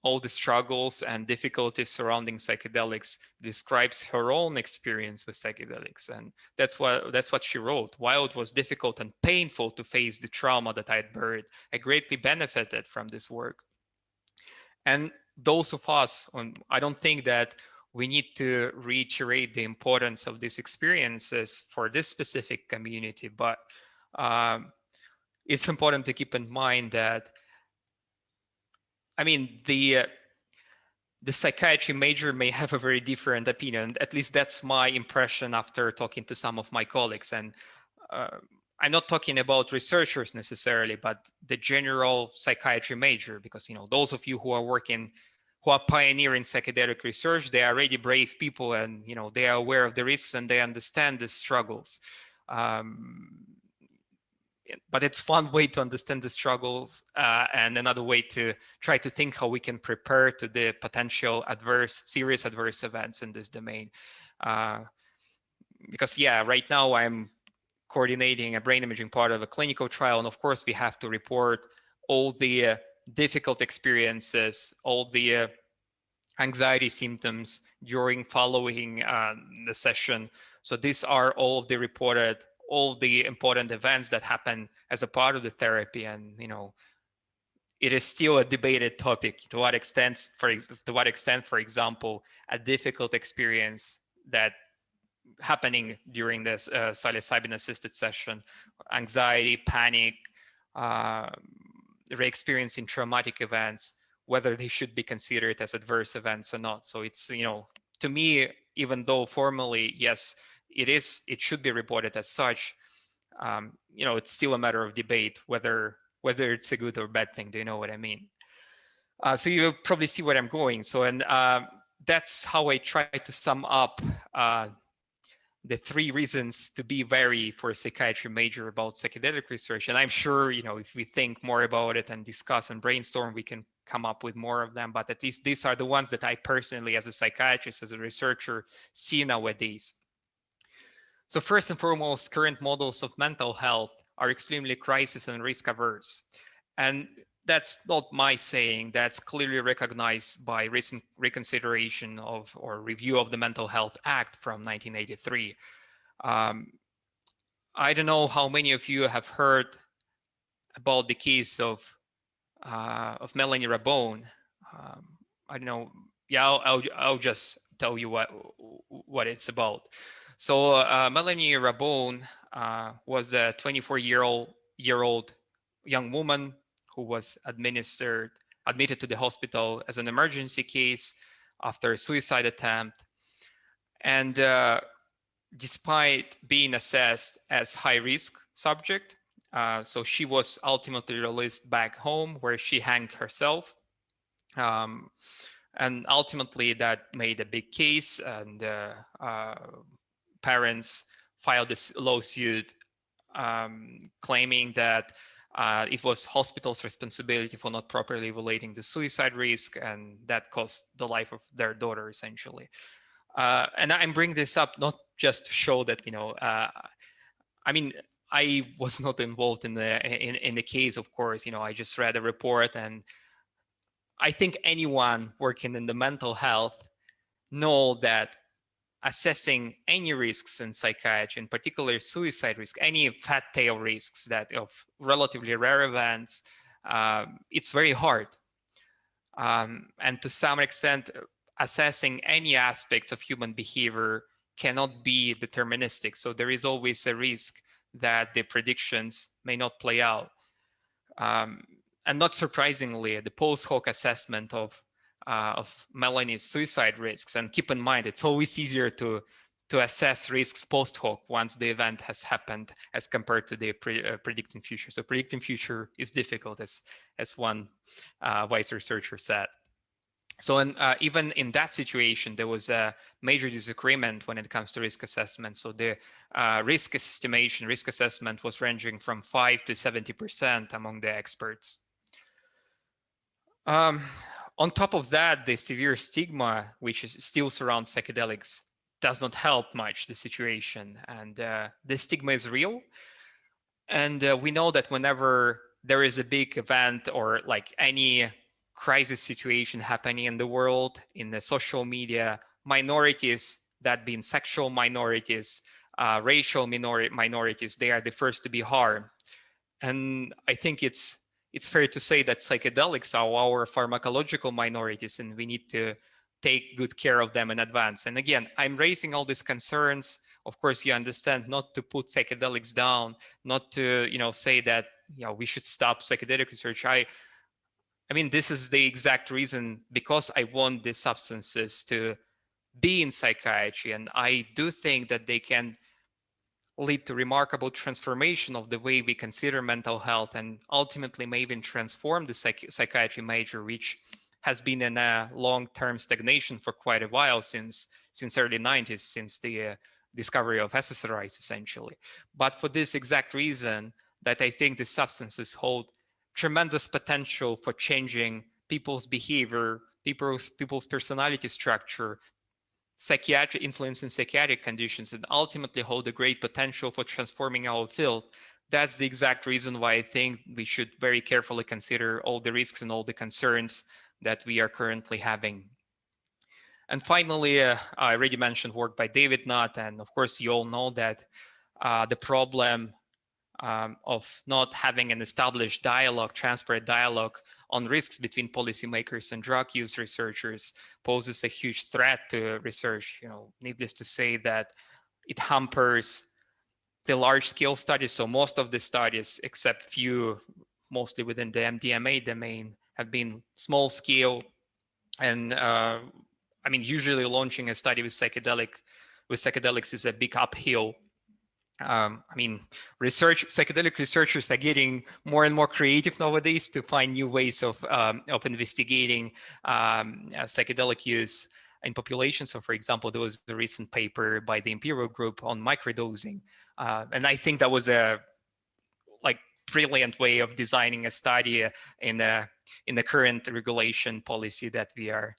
all the struggles and difficulties surrounding psychedelics, describes her own experience with psychedelics. And that's what she wrote. While it was difficult and painful to face the trauma that I had buried, I greatly benefited from this work. And those of us, I don't think that we need to reiterate the importance of these experiences for this specific community, but it's important to keep in mind that, the psychiatry major may have a very different opinion. At least that's my impression after talking to some of my colleagues. And I'm not talking about researchers necessarily, but the general psychiatry major, because those of you who are pioneering psychedelic research, they are already brave people, and they are aware of the risks and they understand the struggles. but it's one way to understand the struggles, and another way to try to think how we can prepare to the potential serious adverse events in this domain. Because yeah, right now I'm coordinating a brain imaging part of a clinical trial, and of course we have to report all the difficult experiences, all the anxiety symptoms following the session. So these are all the important events that happen as a part of the therapy. And it is still a debated topic to what extent, for example, a difficult experience that happening during this psilocybin assisted session, anxiety, panic, re-experiencing traumatic events, whether they should be considered as adverse events or not. So it's, to me, even though formally, yes, it should be reported as such, it's still a matter of debate whether it's a good or bad thing. Do you know what I mean? So you probably see where I'm going. So, and that's how I try to sum up the 3 reasons to be wary for a psychiatry major about psychedelic research. And I'm sure, if we think more about it and discuss and brainstorm, we can come up with more of them. But at least these are the ones that I personally, as a psychiatrist, as a researcher, see nowadays. So first and foremost, current models of mental health are extremely crisis and risk averse. And that's not my saying, that's clearly recognized by recent reconsideration of or review of the Mental Health Act from 1983. I don't know how many of you have heard about the case of Melanie Rabone. I don't know. Yeah, I'll just tell you what it's about. So Melanie Rabone was a 24-year-old young woman who was admitted to the hospital as an emergency case after a suicide attempt. And despite being assessed as high-risk subject, so she was ultimately released back home where she hanged herself. And ultimately that made a big case, and parents filed this lawsuit claiming that it was hospital's responsibility for not properly evaluating the suicide risk, and that cost the life of their daughter, essentially. And I'm bringing this up not just to show that, I mean, I was not involved in the case, of course. I just read a report, and I think anyone working in the mental health know that assessing any risks in psychiatry, in particular suicide risk, any fat tail risks that of relatively rare events, it's very hard. And to some extent, assessing any aspects of human behavior cannot be deterministic. So there is always a risk that the predictions may not play out. And not surprisingly, the post hoc assessment of Melanie's suicide risks, and keep in mind, it's always easier to assess risks post hoc once the event has happened as compared to the predicting future. So predicting future is difficult, as one wise researcher said. So even in that situation, there was a major disagreement when it comes to risk assessment. So the risk assessment was ranging from 5 to 70% among the experts. On top of that, the severe stigma which still surrounds psychedelics does not help much the situation. And the stigma is real. And we know that whenever there is a big event or like any crisis situation happening in the world, in the social media, minorities, that being sexual minorities, racial minorities, they are the first to be harmed. And I think it's fair to say that psychedelics are our pharmacological minorities, and we need to take good care of them in advance. And again, I'm raising all these concerns. Of course, you understand, not to put psychedelics down, not to say that we should stop psychedelic research. I mean, this is the exact reason, because I want these substances to be in psychiatry, and I do think that they can lead to remarkable transformation of the way we consider mental health, and ultimately may even transform the psychiatry major, which has been in a long-term stagnation for quite a while, since early 90s, since the discovery of SSRIs, essentially. But for this exact reason, that I think the substances hold tremendous potential for changing people's behavior, people's personality structure, psychiatric influence in psychiatric conditions, and ultimately hold a great potential for transforming our field. That's the exact reason why I think we should very carefully consider all the risks and all the concerns that we are currently having. And finally, I already mentioned work by David Nutt, and of course you all know that the problem of not having an established dialogue, transparent dialogue on risks between policymakers and drug use researchers poses a huge threat to research. Needless to say that it hampers the large-scale studies. So most of the studies, except few, mostly within the MDMA domain, have been small-scale. And I mean, usually launching a study with psychedelics is a big uphill. I mean, psychedelic researchers are getting more and more creative nowadays to find new ways of investigating psychedelic use in populations. So, for example, there was a recent paper by the Imperial Group on microdosing, and I think that was a brilliant way of designing a study in the current regulation policy that we are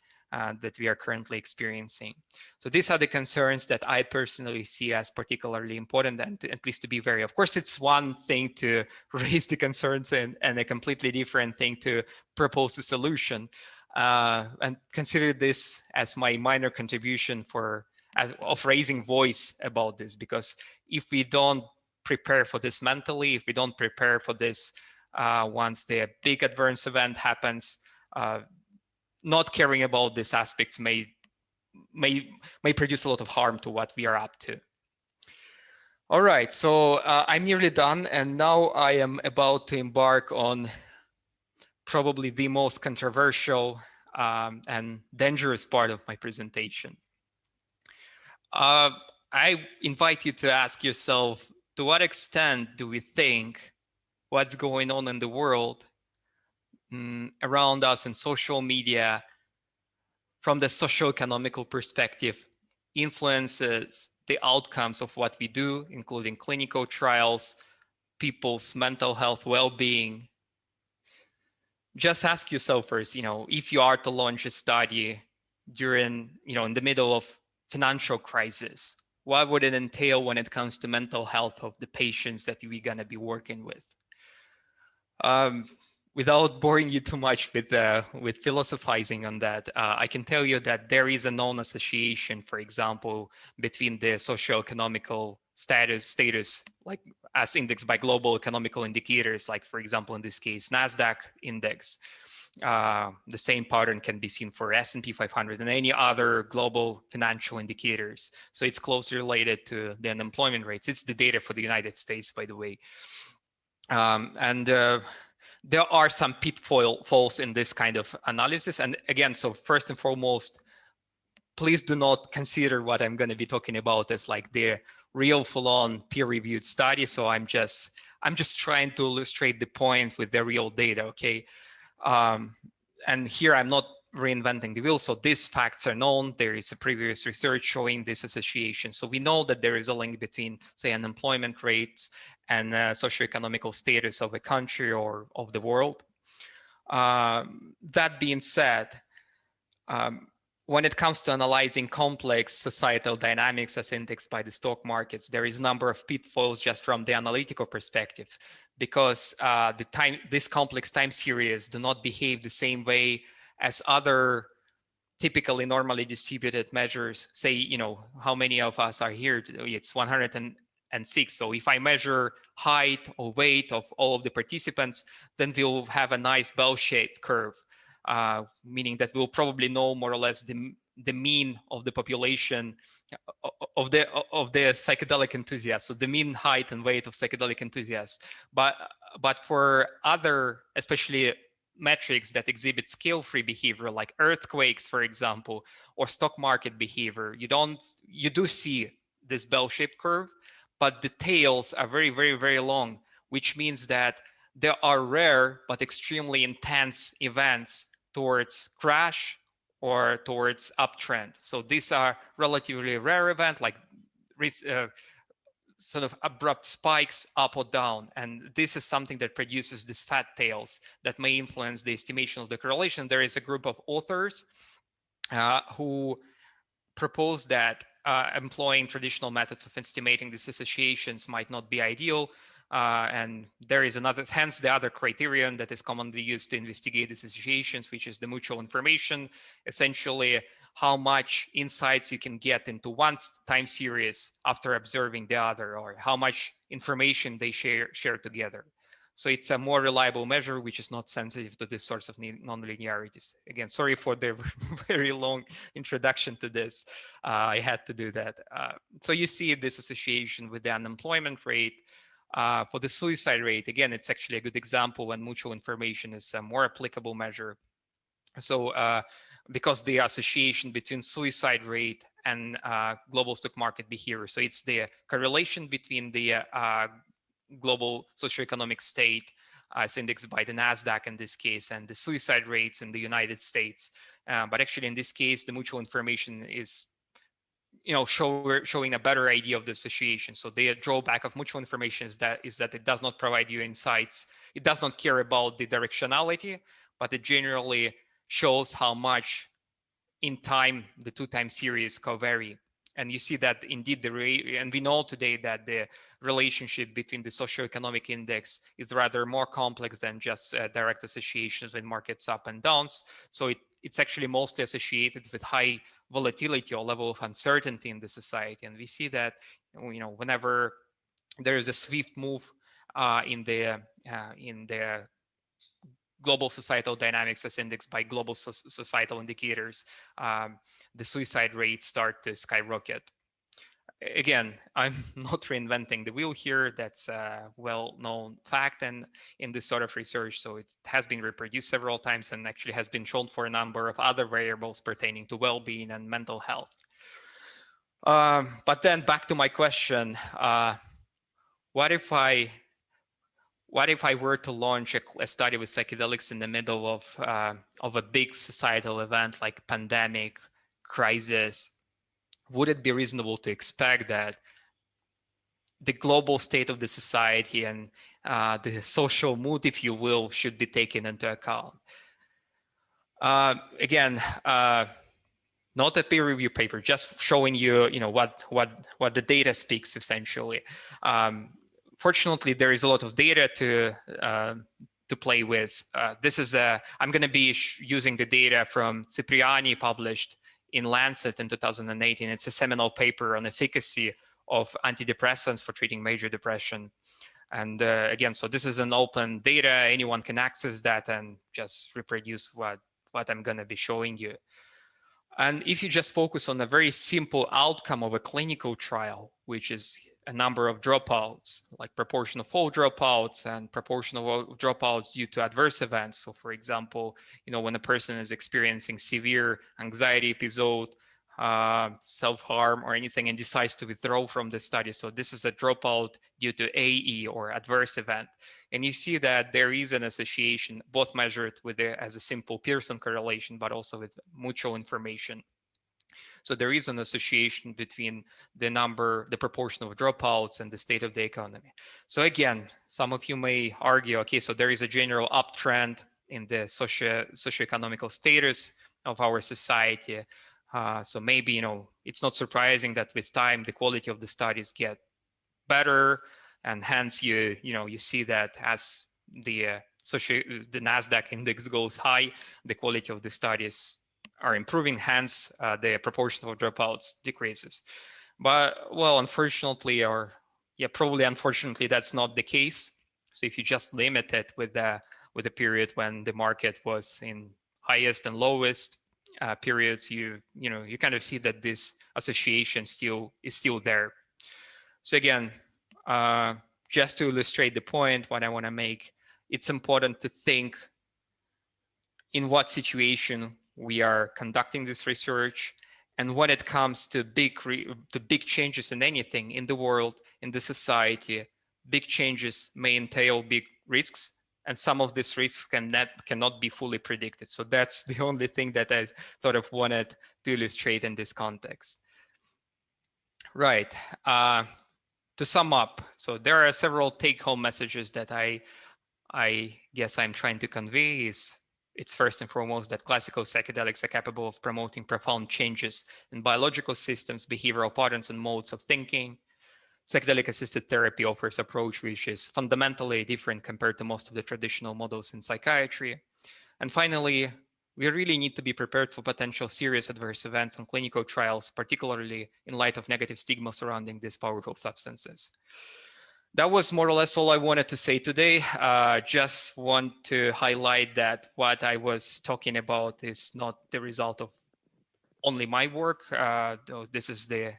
currently experiencing. So these are the concerns that I personally see as particularly important, and at least to be very, of course, it's one thing to raise the concerns and a completely different thing to propose a solution. And consider this as my minor contribution of raising voice about this, because if we don't prepare for this mentally, if we don't prepare for this once the big adverse event happens, not caring about these aspects may produce a lot of harm to what we are up to. All right, so I'm nearly done, and now I am about to embark on probably the most controversial and dangerous part of my presentation. I invite you to ask yourself, to what extent do we think what's going on in the world around us in social media from the socio-economical perspective influences the outcomes of what we do, including clinical trials, people's mental health well-being? Just ask yourself first, if you are to launch a study during, in the middle of financial crisis, what would it entail when it comes to mental health of the patients that we're going to be working with? Without boring you too much with philosophizing on that, I can tell you that there is a known association, for example, between the socio-economical status, like as indexed by global economical indicators, like, for example, in this case, NASDAQ index. The same pattern can be seen for S&P 500 and any other global financial indicators. So it's closely related to the unemployment rates. It's the data for the United States, by the way. There are some pitfalls in this kind of analysis. And again, so first and foremost, please do not consider what I'm going to be talking about as like the real full-on peer-reviewed study. So I'm just trying to illustrate the point with the real data, okay? And here I'm not reinventing the wheel. So these facts are known. There is a previous research showing this association. So we know that there is a link between, say, unemployment rates and socioeconomical status of a country or of the world. That being said, when it comes to analyzing complex societal dynamics as indexed by the stock markets, there is a number of pitfalls just from the analytical perspective, because this complex time series do not behave the same way as other typically normally distributed measures. Say, how many of us are here today? It's 106. So if I measure height or weight of all of the participants, then we'll have a nice bell-shaped curve, meaning that we'll probably know more or less the mean of the population of the psychedelic enthusiasts, so the mean height and weight of psychedelic enthusiasts. But for other, especially metrics that exhibit scale-free behavior, like earthquakes, for example, or stock market behavior, you do see this bell-shaped curve, but the tails are very, very, very long, which means that there are rare but extremely intense events towards crash or towards uptrend. So these are relatively rare events, like sort of abrupt spikes up or down. And this is something that produces these fat tails that may influence the estimation of the correlation. There is a group of authors who propose that employing traditional methods of estimating these associations might not be ideal. And there is another, hence the other criterion that is commonly used to investigate these associations, which is the mutual information, essentially how much insights you can get into one time series after observing the other, or how much information they share together. So it's a more reliable measure, which is not sensitive to this sorts of nonlinearities. Again, sorry for the very long introduction to this. I had to do that. So you see this association with the unemployment rate. For the suicide rate, again, it's actually a good example when mutual information is a more applicable measure. So because the association between suicide rate and global stock market behavior. So it's the correlation between the global socioeconomic state as indexed by the NASDAQ in this case, and the suicide rates in the United States. But actually in this case, the mutual information is showing a better idea of the association. So the drawback of mutual information is that it does not provide you insights. It does not care about the directionality, but it generally shows how much in time the two time series co-vary. And you see that indeed and we know today that the relationship between the socioeconomic index is rather more complex than just direct associations with markets up and downs. So it's actually mostly associated with high volatility or level of uncertainty in the society. And we see that, whenever there is a swift move in the global societal dynamics as indexed by global societal indicators, the suicide rates start to skyrocket. Again, I'm not reinventing the wheel here. That's a well-known fact and in this sort of research. So it has been reproduced several times and actually has been shown for a number of other variables pertaining to well-being and mental health. But then back to my question, what if I were to launch a study with psychedelics in the middle of a big societal event like pandemic, crisis? Would it be reasonable to expect that the global state of the society and the social mood, if you will, should be taken into account? Again, not a peer review paper, just showing you, what the data speaks essentially. Fortunately, there is a lot of data to play with. I'm going to be using the data from Cipriani, published in Lancet in 2018. It's a seminal paper on efficacy of antidepressants for treating major depression. And again, so this is an open data. Anyone can access that and just reproduce what I'm going to be showing you. And if you just focus on a very simple outcome of a clinical trial, which is a number of dropouts, like proportion of all dropouts and proportion of all dropouts due to adverse events. So for example, when a person is experiencing severe anxiety episode, self-harm or anything, and decides to withdraw from the study. So this is a dropout due to AE or adverse event. And you see that there is an association, both measured as a simple Pearson correlation, but also with mutual information. So there is an association between the proportion of dropouts and the state of the economy. So again, some of you may argue, okay, so there is a general uptrend in the socioeconomical status of our society. So maybe, it's not surprising that with time, the quality of the studies get better. And hence you see that as the NASDAQ index goes high, the quality of the studies are improving, hence the proportion of dropouts decreases. But unfortunately, probably unfortunately, that's not the case. So if you just limit it with the period when the market was in highest and lowest periods, you kind of see that this association is still there. So again, just to illustrate the point, what I want to make, it's important to think in what situation we are conducting this research, and when it comes to big changes in anything in the world, in the society, big changes may entail big risks, and some of these risks cannot be fully predicted. So that's the only thing that I sort of wanted to illustrate in this context. Right. to sum up, so there are several take-home messages that I guess I'm trying to convey. It's first and foremost that classical psychedelics are capable of promoting profound changes in biological systems, behavioral patterns, and modes of thinking. Psychedelic-assisted therapy offers an approach which is fundamentally different compared to most of the traditional models in psychiatry. And finally, we really need to be prepared for potential serious adverse events on clinical trials, particularly in light of negative stigma surrounding these powerful substances. That was more or less all I wanted to say today. Just want to highlight that what I was talking about is not the result of only my work. This is the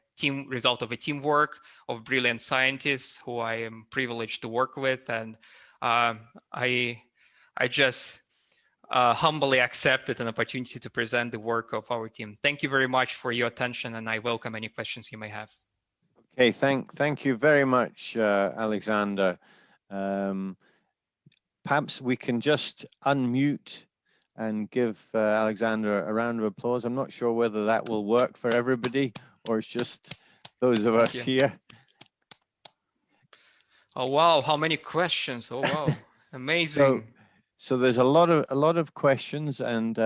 result of a teamwork of brilliant scientists who I am privileged to work with, and I just humbly accepted an opportunity to present the work of our team. Thank you very much for your attention, and I welcome any questions you may have. Okay, thank you very much, Alexander. Perhaps we can just unmute and give Alexander a round of applause. I'm not sure whether that will work for everybody or it's just those of us here. Oh wow, how many questions! Oh wow, amazing. So there's a lot of questions, and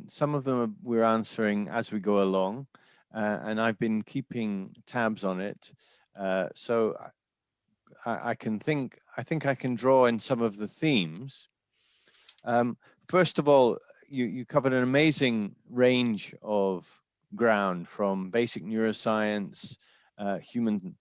some of them we're answering as we go along, and I've been keeping tabs on it. So I think I can draw in some of the themes. First of all, you covered an amazing range of ground, from basic neuroscience, human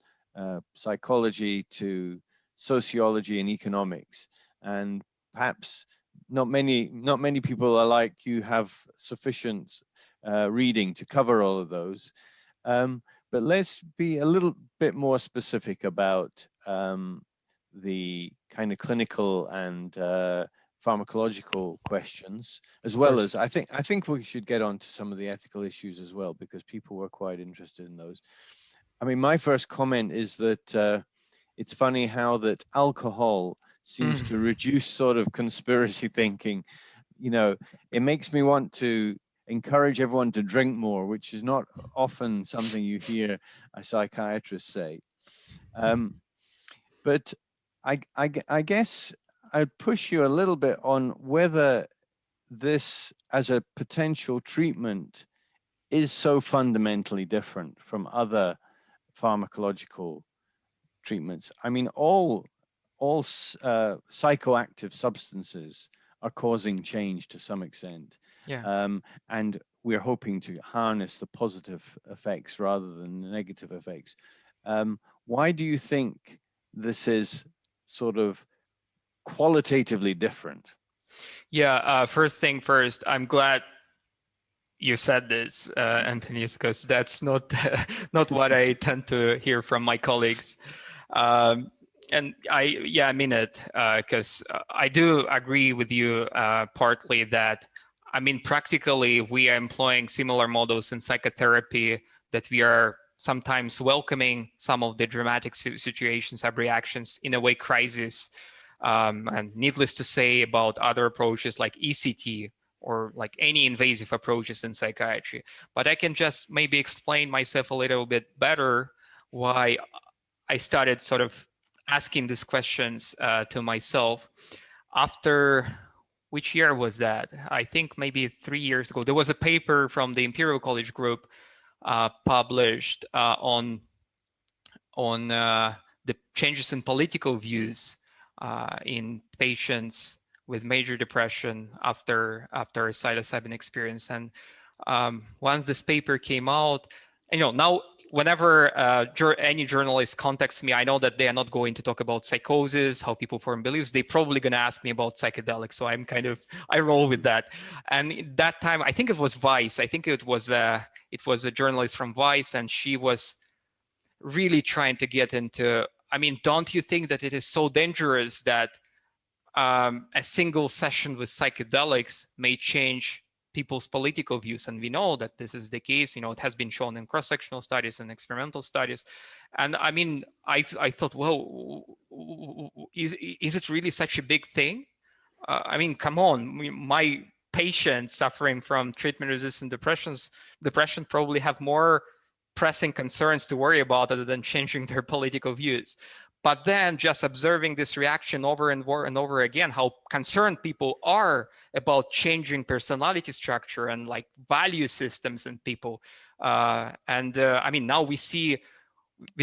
psychology, to sociology and economics. And perhaps not many people are like you, have sufficient reading to cover all of those. But let's be a little bit more specific about the kind of clinical and pharmacological questions, as well as I think we should get on to some of the ethical issues as well, because people were quite interested in those. I mean, my first comment is that it's funny how that alcohol seems to reduce sort of conspiracy thinking. You know, it makes me want to encourage everyone to drink more, which is not often something you hear a psychiatrist say. But I guess I'd push you a little bit on whether this as a potential treatment is so fundamentally different from other pharmacological treatments. I mean, all psychoactive substances are causing change to some extent. Yeah. And we're hoping to harness the positive effects rather than the negative effects. Why do you think this is sort of qualitatively different? Yeah, first thing first, I'm glad you said this, Anthony, because that's not not what I tend to hear from my colleagues. And I mean it, because I do agree with you partly that, I mean, practically we are employing similar models in psychotherapy, that we are sometimes welcoming some of the dramatic situations, have reactions, in a way, crisis. And needless to say about other approaches like ECT or like any invasive approaches in psychiatry. But I can just maybe explain myself a little bit better why I started sort of asking these questions to myself. After, which year was that? I think maybe 3 years ago, there was a paper from the Imperial College group published on the changes in political views in patients with major depression after a psilocybin experience. And once this paper came out, you know, now whenever any journalist contacts me, I know that they are not going to talk about psychosis, how people form beliefs. They're probably going to ask me about psychedelics. So I roll with that. And that time, I think it was Vice. I think it was a journalist from Vice, and she was really trying to get into, I mean, don't you think that it is so dangerous that a single session with psychedelics may change people's political views? And we know that this is the case. You know, it has been shown in cross-sectional studies and experimental studies. And I mean, I thought, well, is it really such a big thing? I mean, come on, my patients suffering from treatment-resistant depression probably have more pressing concerns to worry about other than changing their political views. But then just observing this reaction over and over again, how concerned people are about changing personality structure and like value systems in people. I mean, now we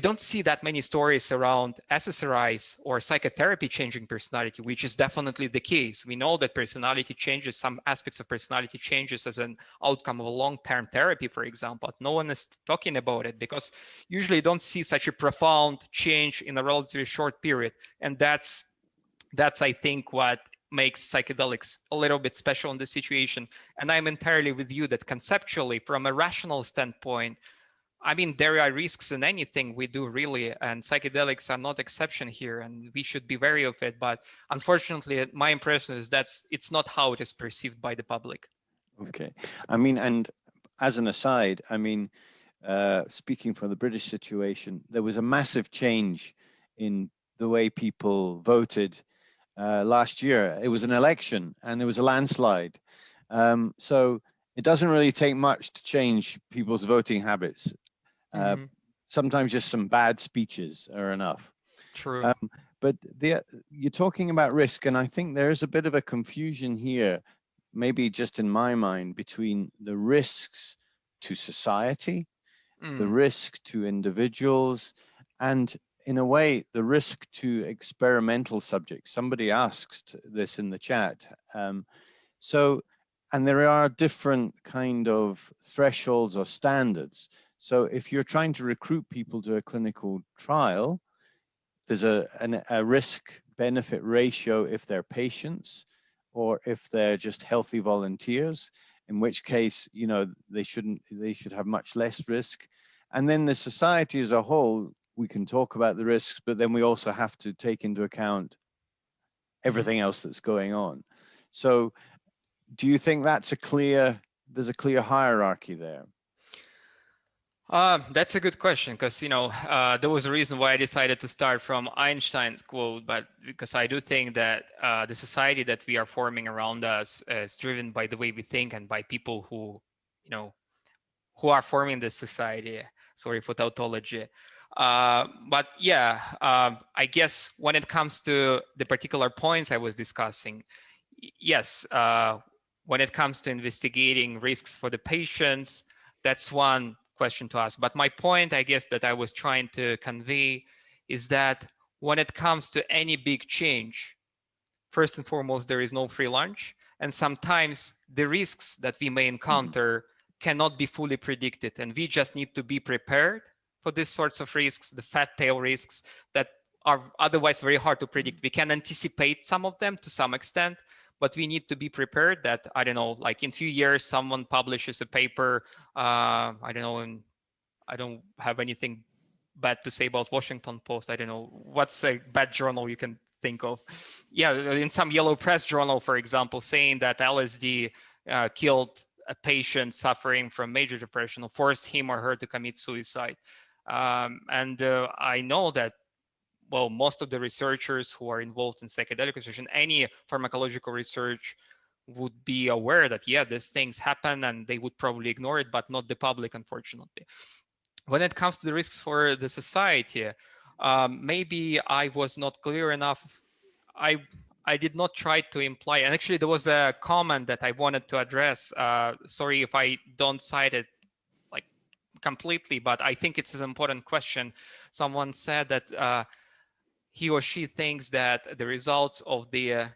don't see that many stories around SSRIs or psychotherapy changing personality, which is definitely the case. We know that personality changes, some aspects of personality changes as an outcome of a long-term therapy, for example, but no one is talking about it because usually you don't see such a profound change in a relatively short period. And that's I think, what makes psychedelics a little bit special in this situation. And I'm entirely with you that conceptually, from a rational standpoint, I mean, there are risks in anything we do, really, and psychedelics are not exception here, and we should be wary of it. But unfortunately, my impression is that it's not how it is perceived by the public. Okay. I mean, and as an aside, I mean, speaking for the British situation, there was a massive change in the way people voted last year. It was an election, and there was a landslide. So it doesn't really take much to change people's voting habits. Sometimes just some bad speeches are enough. True. But you're talking about risk, and I think there is a bit of a confusion here, maybe just in my mind, between the risks to society, the risk to individuals, and in a way, the risk to experimental subjects. Somebody asked this in the chat. And there are different kind of thresholds or standards. So if you're trying to recruit people to a clinical trial, there's a risk-benefit ratio if they're patients or if they're just healthy volunteers, in which case, you know, they should have much less risk. And then the society as a whole, we can talk about the risks, but then we also have to take into account everything else that's going on. So do you think there's a clear hierarchy there? That's a good question, because, you know, there was a reason why I decided to start from Einstein's quote, but because I do think that the society that we are forming around us is driven by the way we think and by people who, you know, who are forming this society. Sorry for tautology. But yeah, I guess when it comes to the particular points I was discussing, yes, when it comes to investigating risks for the patients, that's one question to ask. But my point, I guess, that I was trying to convey is that when it comes to any big change, first and foremost, there is no free lunch. And sometimes the risks that we may encounter cannot be fully predicted. And we just need to be prepared for these sorts of risks, the fat tail risks that are otherwise very hard to predict. We can anticipate some of them to some extent, but we need to be prepared that, I don't know, like in a few years, someone publishes a paper, I don't know, and I don't have anything bad to say about Washington Post. I don't know, what's a bad journal you can think of? Yeah, in some yellow press journal, for example, saying that LSD killed a patient suffering from major depression or forced him or her to commit suicide. I know that, well, most of the researchers who are involved in psychedelic research and any pharmacological research would be aware that, yeah, these things happen and they would probably ignore it, but not the public, unfortunately. When it comes to the risks for the society, maybe I was not clear enough. I did not try to imply, and actually there was a comment that I wanted to address. Sorry if I don't cite it like completely, but I think it's an important question. Someone said that he or she thinks that the results of the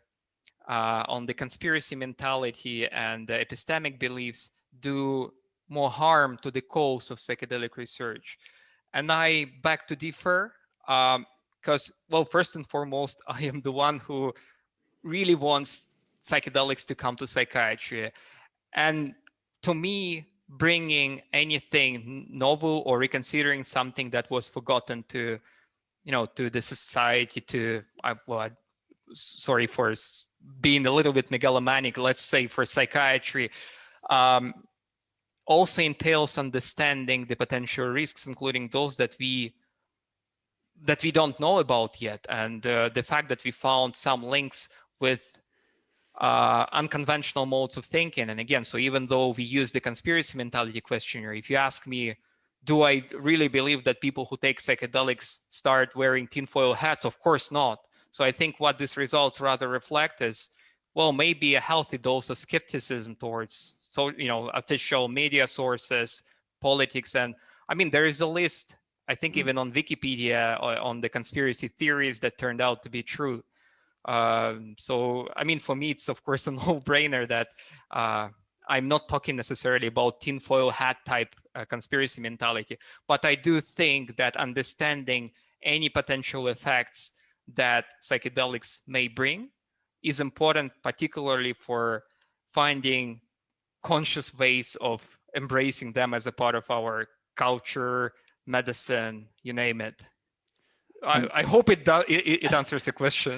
on the conspiracy mentality and the epistemic beliefs do more harm to the cause of psychedelic research. And I beg to differ, because, well, first and foremost, I am the one who really wants psychedelics to come to psychiatry. And to me, bringing anything novel or reconsidering something that was forgotten to, you know, to the society, to, sorry for being a little bit megalomaniac, let's say for psychiatry, also entails understanding the potential risks, including those that we don't know about yet. And the fact that we found some links with unconventional modes of thinking. And again, so even though we use the conspiracy mentality questionnaire, if you ask me, do I really believe that people who take psychedelics start wearing tinfoil hats? Of course not. So I think what these results rather reflect is, well, maybe a healthy dose of skepticism towards, so official media sources, politics, and I mean there is a list. I think even on Wikipedia on the conspiracy theories that turned out to be true. So I mean, for me, it's of course a no-brainer that I'm not talking necessarily about tinfoil hat type conspiracy mentality, but I do think that understanding any potential effects that psychedelics may bring is important, particularly for finding conscious ways of embracing them as a part of our culture, medicine, you name it. I hope it answers the question.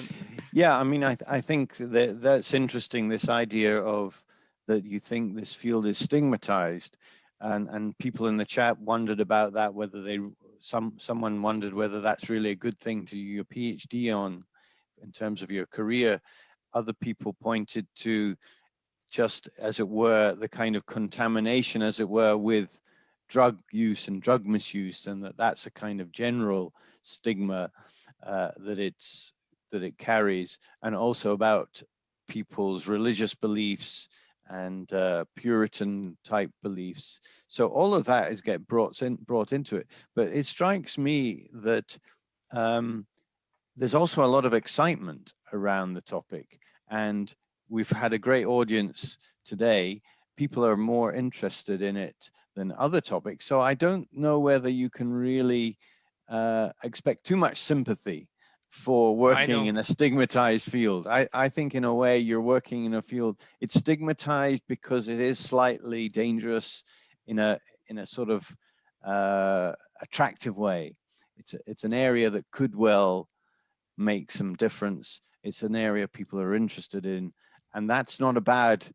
Yeah, I mean, I think that's interesting, this idea of that you think this field is stigmatized, and people in the chat wondered about that, whether someone wondered whether that's really a good thing to do your PhD on in terms of your career. Other people pointed to just, as it were, the kind of contamination, as it were, with drug use and drug misuse, and that's a kind of general stigma that it carries, and also about people's religious beliefs and Puritan type beliefs. So all of that is brought into it. But it strikes me that there's also a lot of excitement around the topic, and we've had a great audience today. People are more interested in it than other topics. So I don't know whether you can really expect too much sympathy for working in a stigmatized field. I think in a way you're working in a field, it's stigmatized because it is slightly dangerous in a sort of attractive way. It's an area that could well make some difference. It's an area people are interested in, and that's not a bad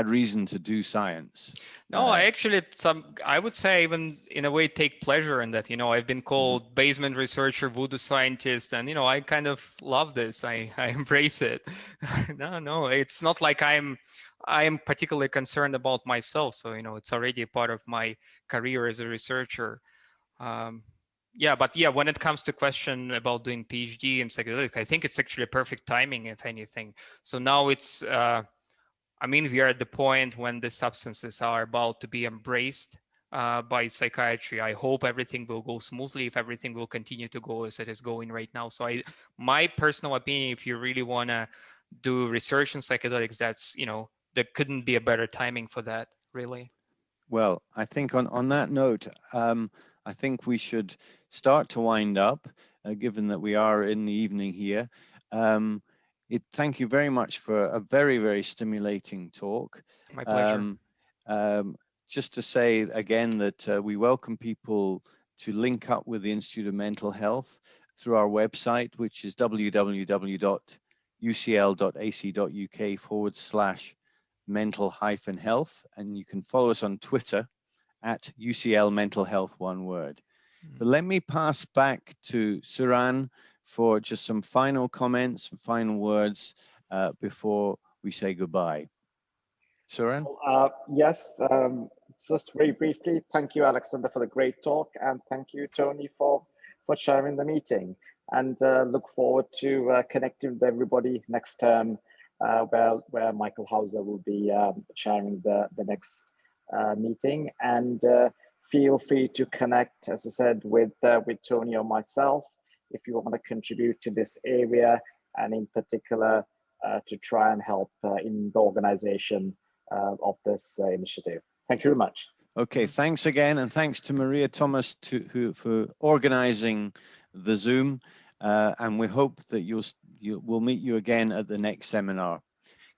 reason to do science. No, I would say even in a way take pleasure in that. I've been called basement researcher, voodoo scientist, and I kind of love this. I embrace it. No, it's not like I am particularly concerned about myself. So it's already a part of my career as a researcher. When it comes to question about doing PhD in psychedelics, I think it's actually perfect timing, if anything. So now it's, we are at the point when the substances are about to be embraced by psychiatry. I hope everything will go smoothly, if everything will continue to go as it is going right now. So my personal opinion, if you really want to do research in psychedelics, there couldn't be a better timing for that, really. Well, I think on that note, I think we should start to wind up, given that we are in the evening here. Thank you very much for a very, very stimulating talk. My pleasure. Just to say again that we welcome people to link up with the Institute of Mental Health through our website, which is www.ucl.ac.uk/mental-health, and you can follow us on Twitter at UCL Mental Health, one word. But let me pass back to Suran for just some final comments, some final words before we say goodbye. Suran? Yes, just very briefly, thank you, Alexander, for the great talk, and thank you, Tony, for chairing the meeting. And look forward to connecting with everybody next term, where Michael Hauser will be chairing the next meeting. And feel free to connect, as I said, with Tony or myself if you want to contribute to this area, and in particular to try and help in the organization of this initiative. Thank you very much. Okay, thanks again, and thanks to Maria Thomas for organizing the Zoom, and we hope that we'll meet you again at the next seminar.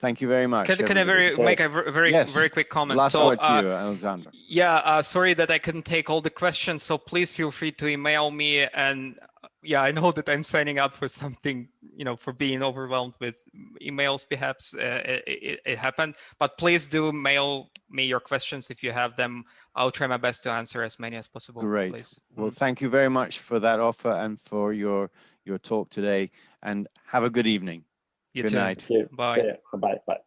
Thank you very much. Can I make a very quick comment? Last word to you, Alexander. Yeah, sorry that I couldn't take all the questions, so please feel free to email me. And yeah, I know that I'm signing up for something, for being overwhelmed with emails, perhaps it happened, but please do mail me your questions if you have them. I'll try my best to answer as many as possible. Great. Please. Well, thank you very much for that offer and for your talk today, and have a good evening. You Good too. night. Thank you. Bye. See you. Bye. Bye.